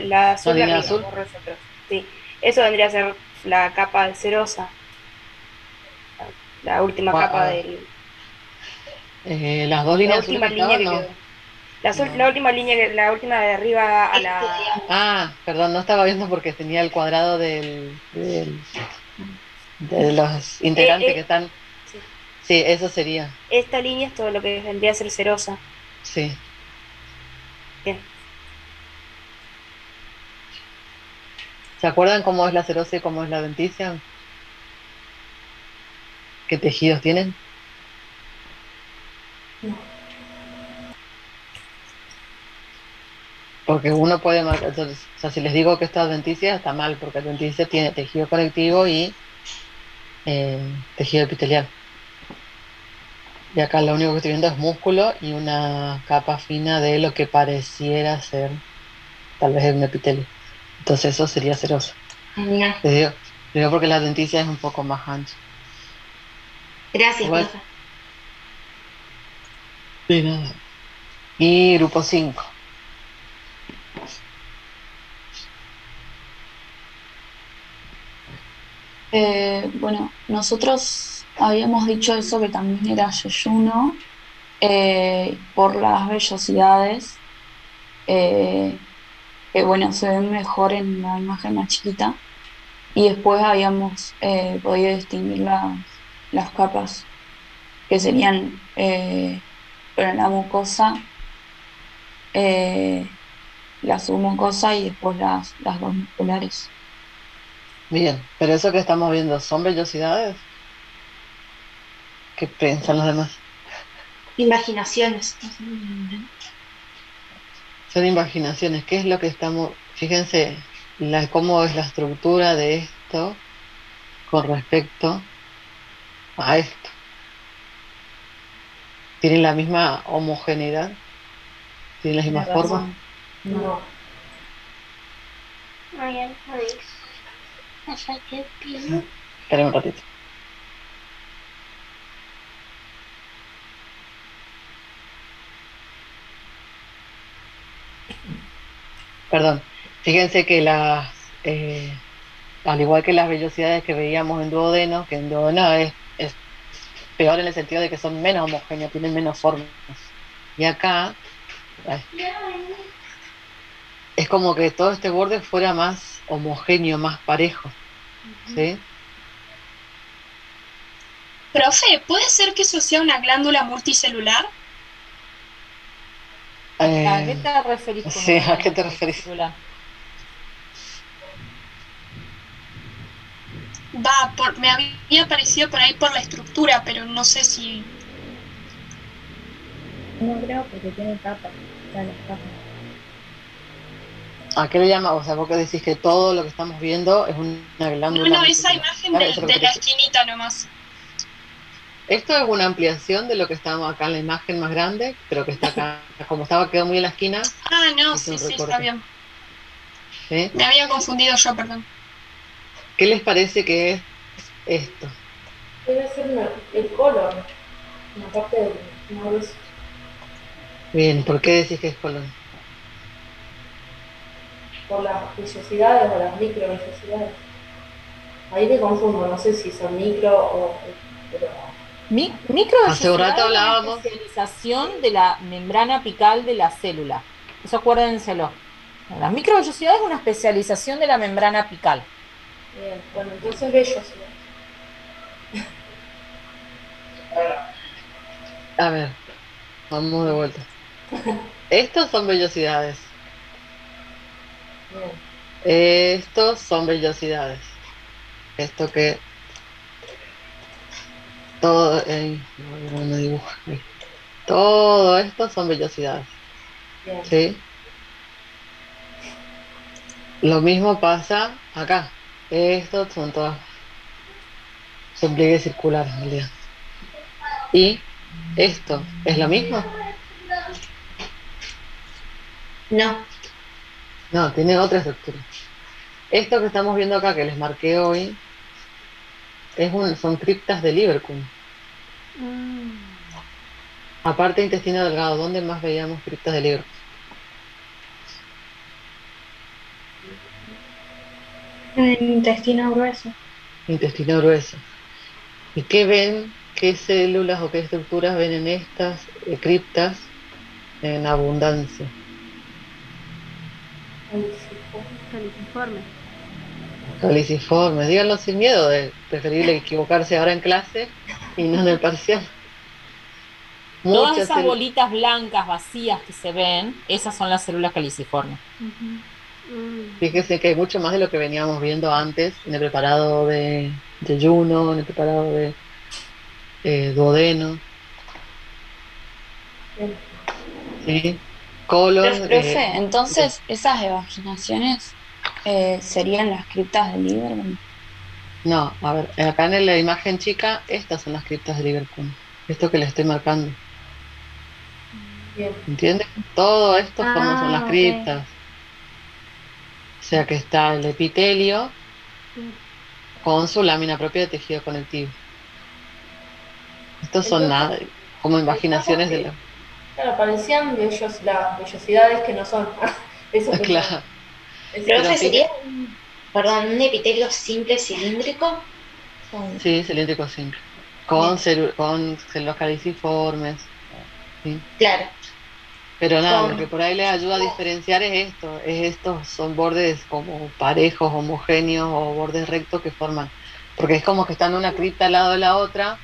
la azul de línea arriba, azul. borro eso, profe. Sí, eso vendría a ser la capa de cerosa, la última capa A del, ver, las dos la líneas azules última que línea estaban, que no. quedó. La No. última línea, la última de arriba a Esto, la... digamos. Perdón, no estaba viendo porque tenía el cuadrado de los Eh, integrantes que eh, están. sí. Sí, eso sería. Esta línea es todo lo que vendría a ser serosa. Sí. Bien. ¿Se acuerdan cómo es la serosa y cómo es la adventicia? ¿Qué tejidos tienen? Porque uno puede marcar, entonces, o sea, si les digo que esta adventicia está mal, porque adventicia tiene tejido conectivo y tejido epitelial. Y acá lo único que estoy viendo es músculo y una capa fina de lo que pareciera ser tal vez un epitelio. Entonces eso sería serosa. Genial. Les digo porque la adventicia es un poco más ancha. Gracias, Igual, profe. de nada. Y grupo 5. Bueno, nosotros habíamos dicho eso que también era yeyuno por las vellosidades, eh, que bueno, se ven mejor en la imagen más chiquita. Y después habíamos podido distinguir las capas, que serían bueno, la mucosa, eh, la submucosa y después las dos musculares. Bien, pero eso que estamos viendo, ¿son vellosidades? ¿Qué piensan los demás? Imaginaciones. Son imaginaciones. ¿Qué es lo que estamos? Fíjense cómo es la estructura de esto con respecto a esto. ¿Tienen la misma homogeneidad? ¿Tienen las mismas formas? No. Esperen un ratito. Perdón. Fíjense que al igual que las vellosidades que veíamos en duodeno, que en duodeno es peor en el sentido de que son menos homogéneas, tienen menos formas. Y acá ay, es como que todo este borde fuera más homogéneo, más parejo. ¿Sí? Profe, ¿puede ser que eso sea una glándula multicelular? ¿A qué te referís con Sí, una ¿a qué te glándula referís? multicelular? Me había parecido por ahí por la estructura, pero no sé si... No creo porque tiene capas. O sea, las capas. ¿A qué le llama? O sea, vos que decís que todo lo que estamos viendo es una No, glándula no, esa multicelular. imagen ¿Eso es lo que de la querés decir? esquinita nomás. Esto es una ampliación de lo que estamos acá en la imagen más grande, pero que está acá. Como quedó muy en la esquina, Ah, no, hice sí, un sí, recorte. está bien. ¿Sí? Me había confundido yo, perdón. ¿Qué les parece que es esto? Debe ser el color. Una parte del hueso. Bien, ¿por qué decís que es colon? Por las vellosidades o las microvellosidades. Ahí me confundo, no sé si son micro o... Pero... Hace un rato Microvellosidad es una hablábamos. especialización de la membrana apical de la célula. Eso acuérdenselo. La microvellosidad es una especialización de la membrana apical. Bien, bueno, entonces vellosidad. A ver, vamos de vuelta. Estos son vellosidades. Bien. Estos son vellosidades. Esto que todo, no dibujo, ahí. Todo esto son vellosidades. Bien. ¿Sí? Lo mismo pasa acá. Estos son todas, son pliegues circulares en realidad. Y esto es lo mismo. No. No, tiene otra estructura. Esto que estamos viendo acá, que les marqué hoy, son criptas de Lieberkühn. Aparte de intestino delgado, ¿dónde más veíamos criptas de Lieberkühn? En el intestino grueso. Intestino grueso. ¿Y qué ven? ¿Qué células o qué estructuras ven en estas criptas en abundancia? Caliciforme. Caliciformes, díganlo sin miedo, es preferible equivocarse ahora en clase y no en el parcial. Todas Muchas esas células. bolitas blancas vacías que se ven, esas son las células caliciformes. Fíjese que hay mucho más de lo que veníamos viendo antes en el preparado de Juno, en el preparado de duodeno, ¿sí? Colon, Profe, entonces esas evaginaciones serían las criptas de Lieberman. no, a ver, acá en la imagen chica, estas son las criptas de Liverpool. Esto que le estoy marcando. Bien. ¿Entiendes? Todo esto son las Ah, ok. criptas. O sea que está el epitelio con su lámina propia de tejido conectivo. Estos son Entonces, nada, como pensamos imaginaciones de que, la... claro, parecían las vellosidades que no son. Eso pensaba. Claro, pero Profe, ¿sería fíjate, un epitelio simple cilíndrico? sí, cilíndrico simple. Bien, Con células caliciformes, ¿sí? claro. Pero nada, lo que Con, por ahí les ayuda a diferenciar estos son bordes como parejos, homogéneos o bordes rectos que forman, porque es como que están una cripta al lado de la otra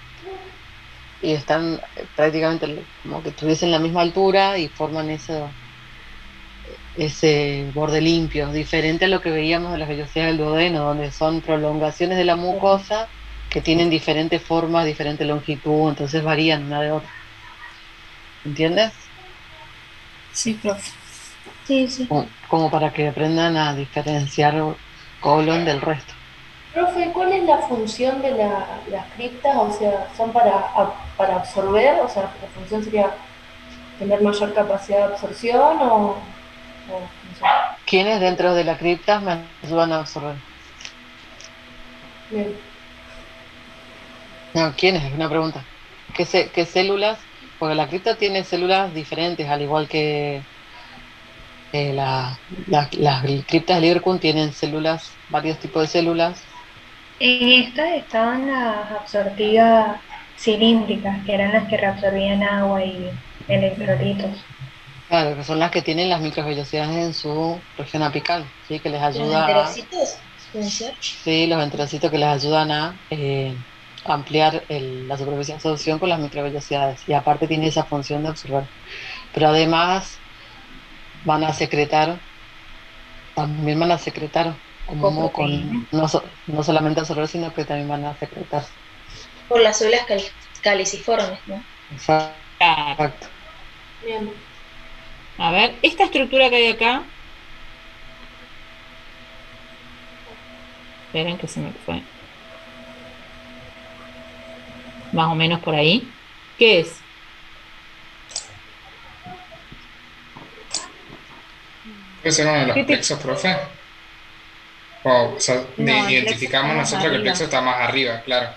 y están prácticamente como que tuviesen la misma altura y forman ese borde limpio, diferente a lo que veíamos de las vellosidades del duodeno, donde son prolongaciones de la mucosa que tienen diferentes formas, diferente longitud, entonces varían una de otra. ¿Entiendes? Sí, profe. sí, sí. Como para que aprendan a diferenciar colon del resto. profe, ¿cuál es la función de las criptas? O sea, ¿son para absorber? O sea, la función sería tener mayor capacidad de absorción no sé. ¿Quiénes dentro de la cripta me ayudan a absorber? Bien. No, ¿quiénes? Es una pregunta. ¿Qué células? Porque la cripta tiene células diferentes, al igual que las criptas de Lieberkühn tienen células, varios tipos de células. En estas estaban las absortivas cilíndricas, que eran las que reabsorbían agua y electrolitos. Claro, que son las que tienen las microvellosidades en su región apical, ¿sí? Que les ¿Los ayuda a, enterocitos pueden ser? sí, los enterocitos que les ayudan a ampliar la superficie de absorción con las microvellosidades. Y aparte tiene esa función de absorber. Pero además van a secretar, también van a secretar como Coproteína. no solamente absorber, sino que también van a secretar. Por las células caliciformes, ¿no? Exacto. Bien. A ver, esta estructura que hay acá. Esperen que se me fue. Más o menos por ahí. ¿Qué es? ¿Puede ser uno de los ¿Qué te- plexos, profe? O sea, No, el plexo está identificamos más nosotros que el arriba. plexo está más arriba, claro,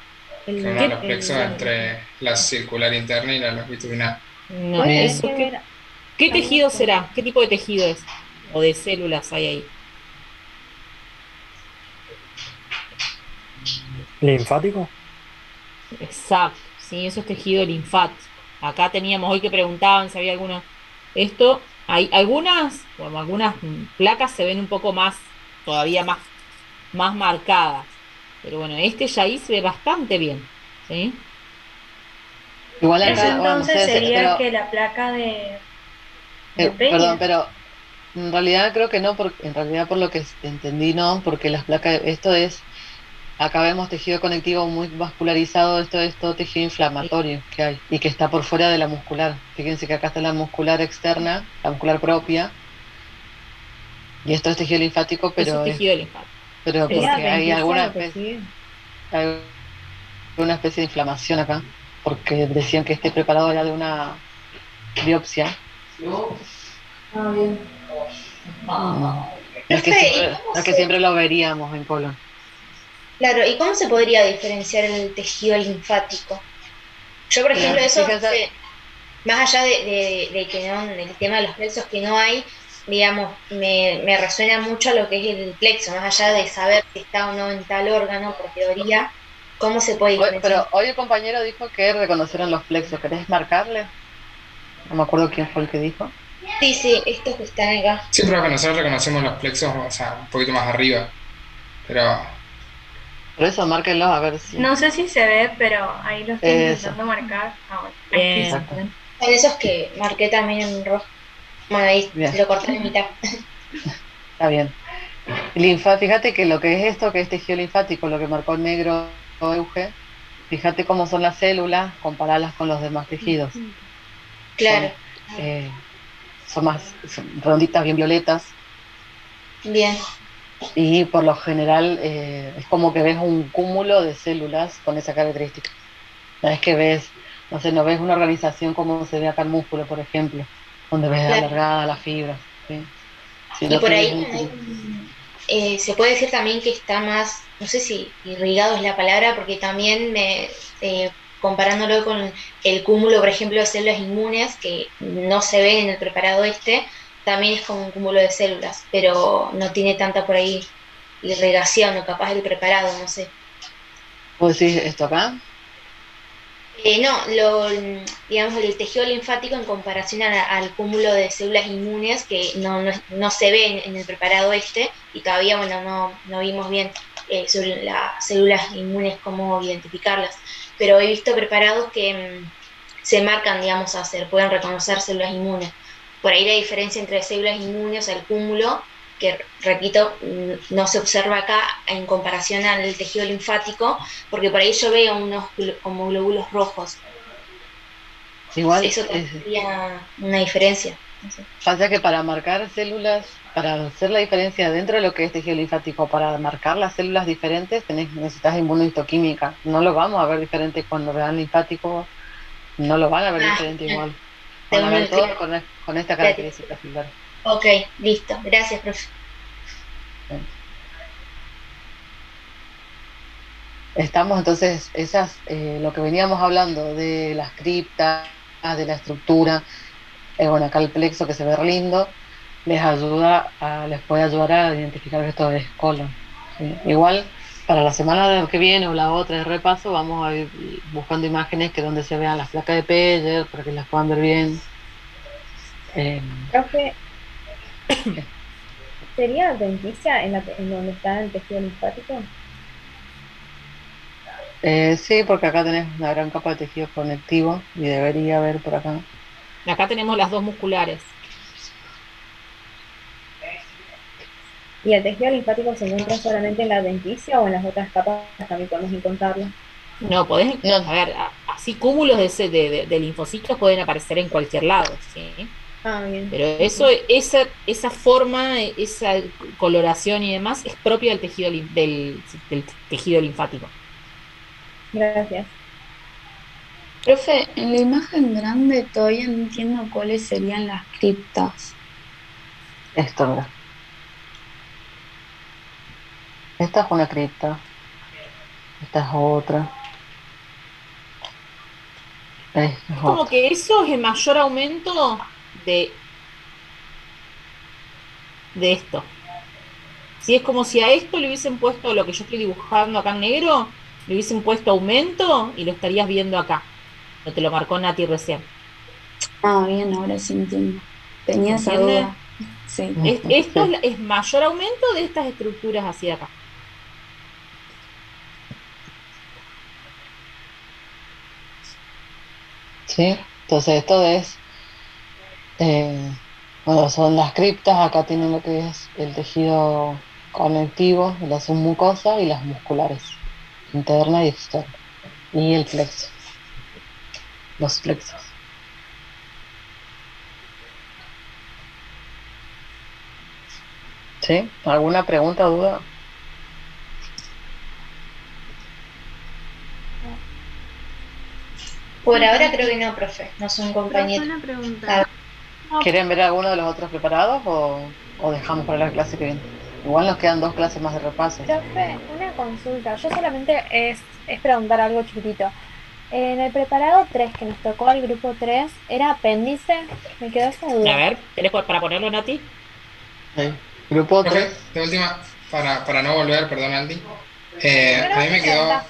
que uno de los plexos El, entre la circular interna y la longitudinal. No, puede tener eso. que ver ¿Qué algo tejido con... será? ¿Qué tipo de tejido es? ¿O de células hay ahí? ¿Linfático? Exacto, sí, eso es tejido linfático. Acá teníamos hoy que preguntaban si había alguna. Esto, hay algunas, bueno, algunas placas se ven un poco más, todavía más marcadas. Pero bueno, este ya ahí se ve bastante bien. ¿Sí? Igual Eso acá, bueno, no entonces sé, sería que la placa de perdón, Peña. pero en realidad creo que no, porque en realidad por lo que entendí no, porque las placas, acá vemos tejido conectivo muy vascularizado, esto es todo tejido inflamatorio que hay y que está por fuera de la muscular. Fíjense que acá está la muscular externa, la muscular propia, y esto es tejido linfático, Eso es tejido linfático. pero Sería porque hay alguna ventículo que sigue. alguna especie de inflamación acá, porque decían que este preparado era de una biopsia. Ah, bien. No, Profe, ¿y no es que siempre lo veríamos en colon. claro, ¿y cómo se podría diferenciar el tejido linfático? Yo, por ejemplo, eso, Fíjense, más allá de que no, del tema de los plexos que no hay, digamos, me resuena mucho lo que es el plexo, más allá de saber si está o no en tal órgano, por teoría, ¿cómo se puede diferenciar? pero hoy el compañero dijo que reconocieron los plexos. ¿Querés marcarle? No me acuerdo quién fue el que dijo. Sí, sí, estos que están acá. Sí, profe, nosotros reconocemos los plexos, o sea, un poquito más arriba, pero Por eso márquenlos a ver si... No sé si se ve, pero ahí lo estoy Eso. intentando marcar. Ah, bueno. Bien. Exacto. Son esos que marqué también en rojo. Bueno, ahí Bien. lo corté en mitad. Está bien. Fíjate que lo que es esto, que es tejido linfático, lo que marcó en negro Euge, fíjate cómo son las células, comparalas con los demás tejidos. Claro. Son más ronditas, bien violetas, Bien. y por lo general es como que ves un cúmulo de células con esa característica. No es que ves, no sé, no ves una organización como se ve acá el músculo, por ejemplo, donde ves Claro. alargadas las fibras, ¿sí? Y Sino por que ahí ves un también, se puede decir también que está más, no sé si irrigado es la palabra, porque también comparándolo con el cúmulo, por ejemplo, de células inmunes, que no se ven en el preparado este, también es como un cúmulo de células, pero no tiene tanta por ahí irrigación o capaz el preparado, no sé. ¿Vos decís esto acá? No, digamos, el tejido linfático en comparación al cúmulo de células inmunes que no se ve en el preparado este y todavía, bueno, no vimos bien sobre las células inmunes cómo identificarlas, pero he visto preparados que se marcan, digamos, pueden reconocer células inmunes. Por ahí la diferencia entre células inmunes, el cúmulo, que repito, no se observa acá en comparación al tejido linfático, porque por ahí yo veo unos como glóbulos rojos. Igual, Eso tendría una diferencia. No sé. pasa que para marcar células, para hacer la diferencia dentro de lo que es tejido linfático, para marcar las células diferentes, necesitas inmunohistoquímica. No lo vamos a ver diferente cuando vean linfático, no lo van a ver diferente igual. Van a ver todo con esta característica celular. Ok, listo. Gracias, profe. Estamos entonces, lo que veníamos hablando de las criptas, de la estructura, bueno, acá el plexo que se ve re lindo, les puede ayudar a identificar que esto es colon. ¿Sí? Igual, para la semana que viene o la otra de repaso, vamos a ir buscando imágenes que donde se vean las placas de Peyer, para que las puedan ver bien. Profe, ¿sería adventicia en donde está el tejido linfático? Sí, porque acá tenés una gran capa de tejido conectivo y debería haber por acá. Acá tenemos las dos musculares. ¿Y el tejido linfático se encuentra solamente en la adventicia o en las otras capas también podemos encontrarlo? No, a ver, así cúmulos de linfocitos pueden aparecer en cualquier lado, ¿sí? Ah, bien. Pero esa forma, esa coloración y demás es propia del tejido, del tejido linfático. Gracias. Profe, en la imagen grande todavía no entiendo cuáles serían las criptas. Esto, mira. Esta es una cripta. Esta es otra. Es como que eso es el mayor aumento de esto. Si es como si a esto le hubiesen puesto lo que yo estoy dibujando acá en negro, le hubiesen puesto aumento y lo estarías viendo acá. No te lo marcó Nati recién. Ah, bien, ahora sí entiendo. Tenía esa duda. Sí. Esto es mayor aumento de estas estructuras así de acá. ¿Sí? Entonces esto es, bueno, son las criptas, acá tienen lo que es el tejido conectivo, la submucosa y las musculares, interna y externa, y el plexo, los plexos. ¿Sí? ¿Alguna pregunta o duda? Por ahora creo que no, profe. No son compañeros. Una pregunta. ¿Quieren ver alguno de los otros preparados o dejamos para la clase que viene? Igual nos quedan 2 clases más de repaso. Profe, una consulta. Yo solamente es preguntar algo chiquitito. En el preparado 3 que nos tocó al grupo 3, ¿era apéndice? Me quedó esa duda. A ver, ¿tenés para ponerlo, Nati? Sí. Grupo 3. De última, para no volver, perdón, Andy. A mí me quedó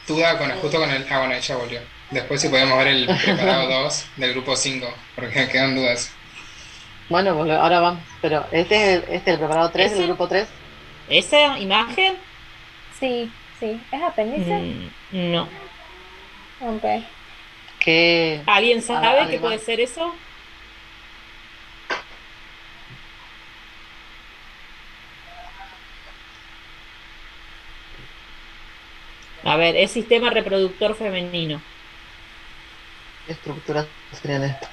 duda justo con el. Ah, bueno, ella volvió. Después, si podemos ver el preparado 2 del grupo 5, porque me quedan dudas. Bueno, pues ahora vamos. Pero este es el preparado 3 del grupo 3. ¿Esa imagen? Sí. Sí, ¿es apéndice? No. Ok. ¿Qué? ¿Alguien sabe qué Además, puede ser eso? A ver, es sistema reproductor femenino. ¿qué estructuras serían estas?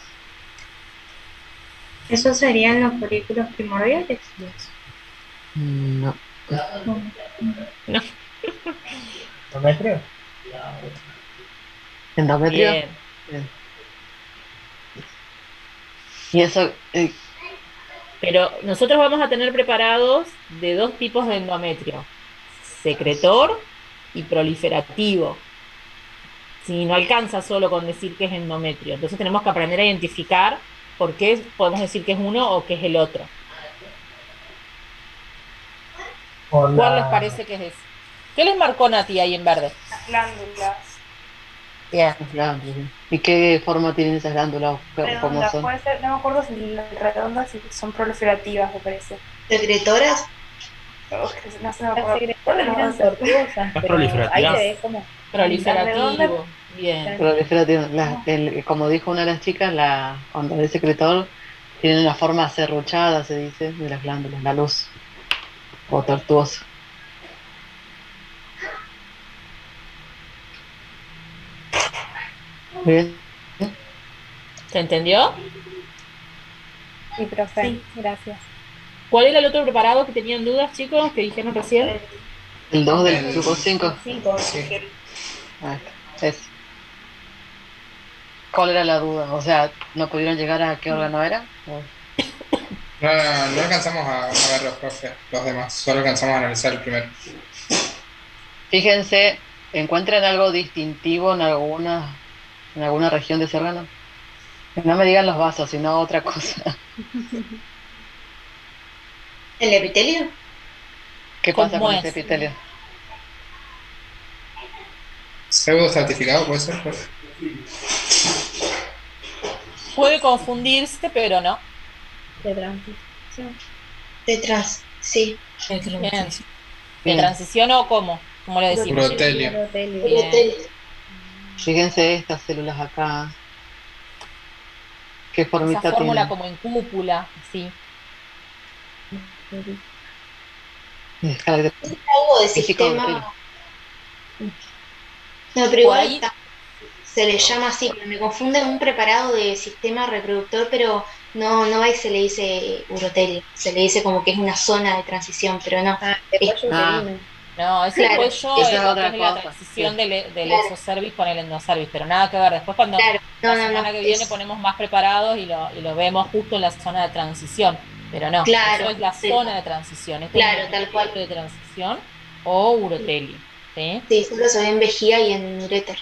¿Esos serían los folículos primordiales? No. No. ¿Endometrio? ¿Endometrio? Bien. Bien. Y eso, Pero nosotros vamos a tener preparados de dos tipos de endometrio: secretor y proliferativo. Si no alcanza solo con decir que es endometrio, entonces tenemos que aprender a identificar por qué podemos decir que es uno o que es el otro. Por ¿Cuál les la... parece que es ese? ¿Qué les marcó Nati ahí en verde? Las glándulas Bien. ¿y qué forma tienen esas glándulas? ¿Cómo redondas, son? puede ser, no me acuerdo si redondas si son proliferativas, me parece. ¿Secretoras? No se me Las acuerdo. secretoras eran tortuosas, ¿Es pero ahí proliferativa? se ve como Las redondas, Proliferativo. Bien. Proliferativo. Como dijo una de las chicas, la onda del secretor tiene una forma serruchada, se dice, de las glándulas, la luz, o tortuosa. Bien. ¿Se entendió? Sí, profe, Sí. gracias. ¿Cuál era el otro preparado que tenían dudas, chicos, que dijeron recién? El 2 del El grupo 5. 5. Sí. Ah, es. ¿Cuál era la duda? O sea, ¿no pudieron llegar a qué órgano era? No alcanzamos a ver los profes, los demás, solo alcanzamos a analizar el primero. Fíjense, ¿encuentran algo distintivo en alguna región de ese órgano? Que no me digan los vasos, sino otra cosa. ¿El epitelio? ¿Qué pasa ¿Cómo con ese es? epitelio? Pseudo estratificado, puede ser, profe. Puede confundirse, pero no. de transición. Detrás, sí. Bien. ¿De Bien. transición o cómo? ¿Cómo le decimos? Urotelio. Urotelio. Bien. Urotelio. Fíjense estas células acá. ¿Qué Esa formita fórmula tienen? como en cúpula, sí. Algo de Físico sistema. urotelio. No, pero Por igual ahí, se le llama así. Me confunden un preparado de sistema reproductor, pero no va y se le dice urotelio. Se le dice como que es una zona de transición, pero no. Ah, de Es, cuello Ah, uterino. no, es el claro, cuello, esa es lo que otra es la cosa. transición Sí. del claro, exocervix con el endocervix, pero nada que ver. Después cuando claro. la No. semana que viene Es, ponemos más preparados y lo vemos justo en la zona de transición, pero no, eso claro, es la sí, zona de transición. Este es un claro, tal epitelio cual. de transición o urotelio, ¿sí? Sí, solo se ve en vejiga y en ureter.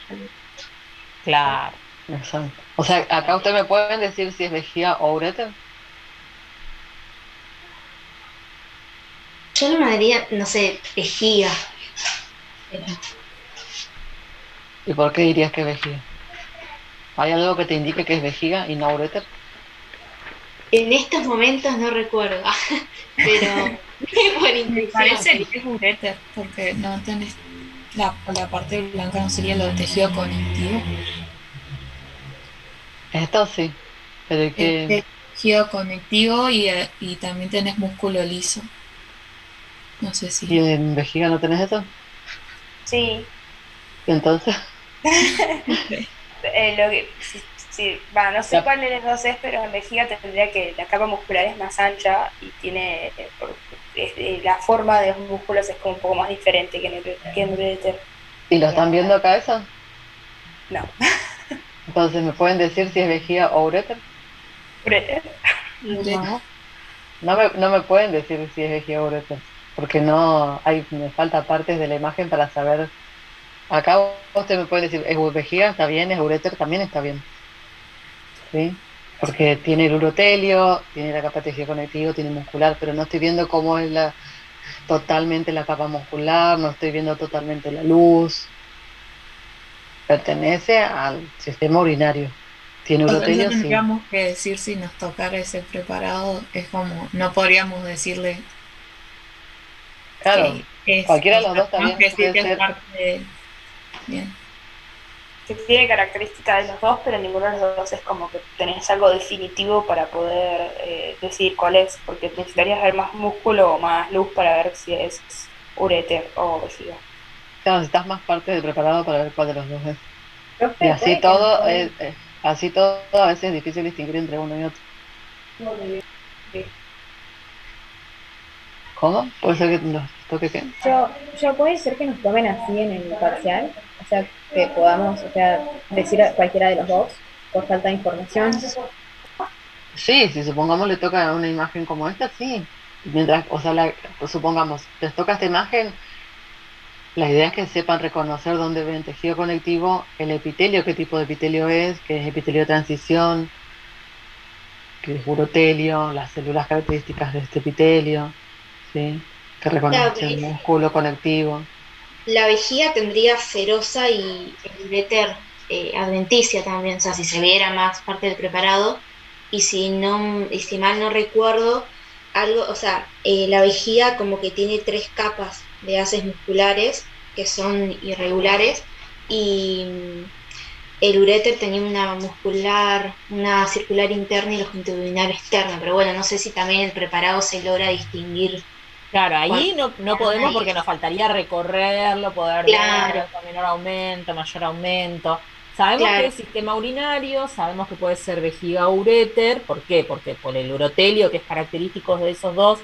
Claro. Exacto. O sea, acá ustedes me pueden decir si es vejiga o ureter. Yo no me diría, no sé, vejiga. ¿Y por qué dirías que es vejiga? ¿Hay algo que te indique que es vejiga y no ureter? En estos momentos no recuerdo, pero por Me intuición. parece que es ureter, porque no tenés la parte blanca, no sería lo de tejido conectivo. Esto sí, pero que Tejido conectivo y también tenés músculo liso. No sé ¿y si. en vejiga no tenés eso? sí. Entonces, No sé cuál de los dos es, pero en vejiga tendría que la capa muscular es más ancha y tiene la forma de los músculos es como un poco más diferente que en ureter. ¿y lo están viendo acá eso? No, Entonces, ¿me pueden decir si es vejiga o ureter? ureter. Ureter. No me pueden decir si es vejiga o ureter, porque no hay, me falta partes de la imagen para saber. Acá usted me puede decir, es vejiga, está bien, es ureter, también está bien, ¿sí? Porque tiene el urotelio, tiene la capa de tejido conectivo, tiene muscular, pero no estoy viendo cómo es totalmente la capa muscular, no estoy viendo totalmente la luz. Pertenece al sistema urinario. ¿Tiene O sea, no urotelio? Sí. tendríamos que decir si nos tocara ese preparado. Es como, no podríamos decirle Claro, Cualquiera de los dos también que sí, puede que es ser. parte de... Bien. Que tiene características de los dos, pero ninguno de los dos es como que tenés algo definitivo para poder decidir cuál es, porque necesitarías ver más músculo o más luz para ver si es uréter o vejiga. Claro, necesitas más parte del preparado para ver cuál de los dos es. Y Profe, así puede que todo, nos tome. así todo a veces es difícil distinguir entre uno y otro. ¿Cómo? ¿Puede ser que nos toque qué? Yo puede ser que nos tomen así en el parcial, o sea, que podamos, o sea, decir a cualquiera de los dos por falta de información. Sí, si supongamos le toca una imagen como esta, sí. Mientras, o sea, pues supongamos, les toca esta imagen, la idea es que sepan reconocer dónde ven tejido conectivo, el epitelio, qué tipo de epitelio es, que es epitelio de transición, que es urotelio, las células características de este epitelio, ¿sí? Que La, reconoce el músculo conectivo. la vejiga tendría serosa y el uréter adventicia también, o sea, si se viera más parte del preparado, y si no, y si mal no recuerdo, algo, o sea, la vejiga como que tiene 3 capas de haces musculares que son irregulares, y el uréter tenía una muscular, una circular interna y longitudinal externa, pero bueno, no sé si también el preparado se logra distinguir. Claro, cuál- ahí no podemos porque nos faltaría recorrerlo, poder Claro, ver con menor aumento, mayor aumento. Sabemos que claro, es sistema urinario, sabemos que puede ser vejiga o uréter. ¿Por qué? Porque por el urotelio, que es característico de esos dos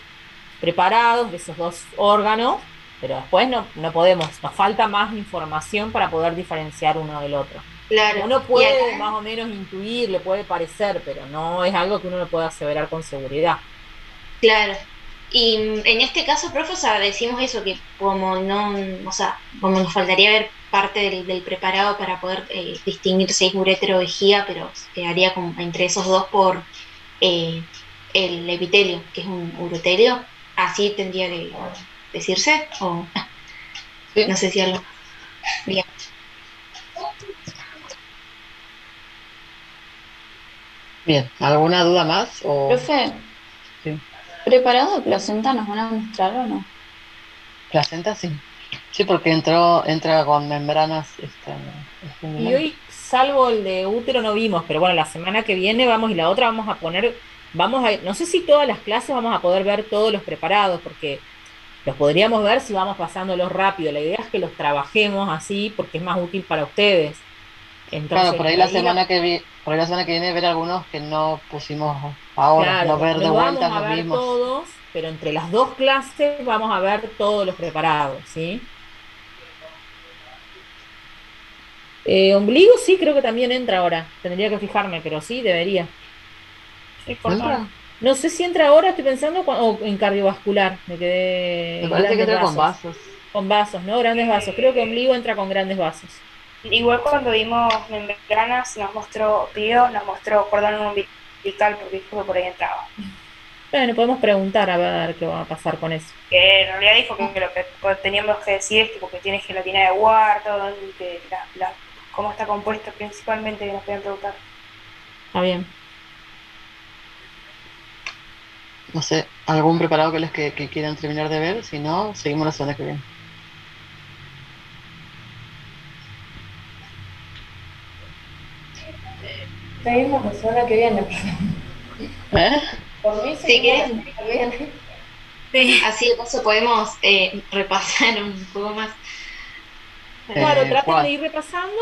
preparados, de esos dos órganos, pero después no podemos, nos falta más información para poder diferenciar uno del otro. claro. Uno Y puede más o menos intuir, le puede parecer, pero no es algo que uno lo pueda aseverar con seguridad. claro. Y en este caso, profe, o sea, decimos eso, que como no, o sea, como nos faltaría ver parte del preparado para poder distinguir si es urétero o vejiga, pero quedaría como entre esos dos por eh, el epitelio, que es un urotelio. Así tendría que decirse, o ¿Sí? no sé si algo. Bien. Bien, ¿alguna duda más? Profe, Sí. ¿preparado de placenta nos van a mostrar o no? Placenta sí. Sí, porque entra con membranas Y estimulantes. hoy, salvo el de útero, no vimos, pero bueno, la semana que viene vamos y la otra vamos a poner, no sé si todas las clases vamos a poder ver todos los preparados, porque los podríamos ver si vamos pasándolos rápido. La idea es que los trabajemos así porque es más útil para ustedes. Claro, Entonces, por ahí por ahí la semana que viene ver algunos que no pusimos ahora, claro, no ver de no vamos vuelta a los ver mismos. todos, pero entre las dos clases vamos a ver todos los preparados, ¿sí? Ombligo sí, creo que también entra ahora. Tendría que fijarme, pero sí, debería. Sí, por favor. ¿Entra? No sé si entra ahora, estoy pensando, o en cardiovascular, me quedé Me en parece que grandes entra con vasos. vasos. Con vasos, ¿no? Grandes vasos. Creo que ombligo entra con grandes vasos. Igual cuando vimos membranas nos mostró cordón umbilical porque dijo que por ahí entraba. Bueno, podemos preguntar a ver qué va a pasar con eso. Que en realidad dijo que lo que teníamos que decir es tipo, que tiene gelatina de Wharton, que cómo está compuesto principalmente, que nos pueden preguntar. Está bien. No sé, algún preparado que quieran terminar de ver, si no, seguimos la semana que viene. Seguimos la semana que viene. ¿Eh? Por mí Si seguimos la querés, semana que viene. Sí. así de paso podemos repasar un poco más. Claro, traten ¿Cuál? de ir repasando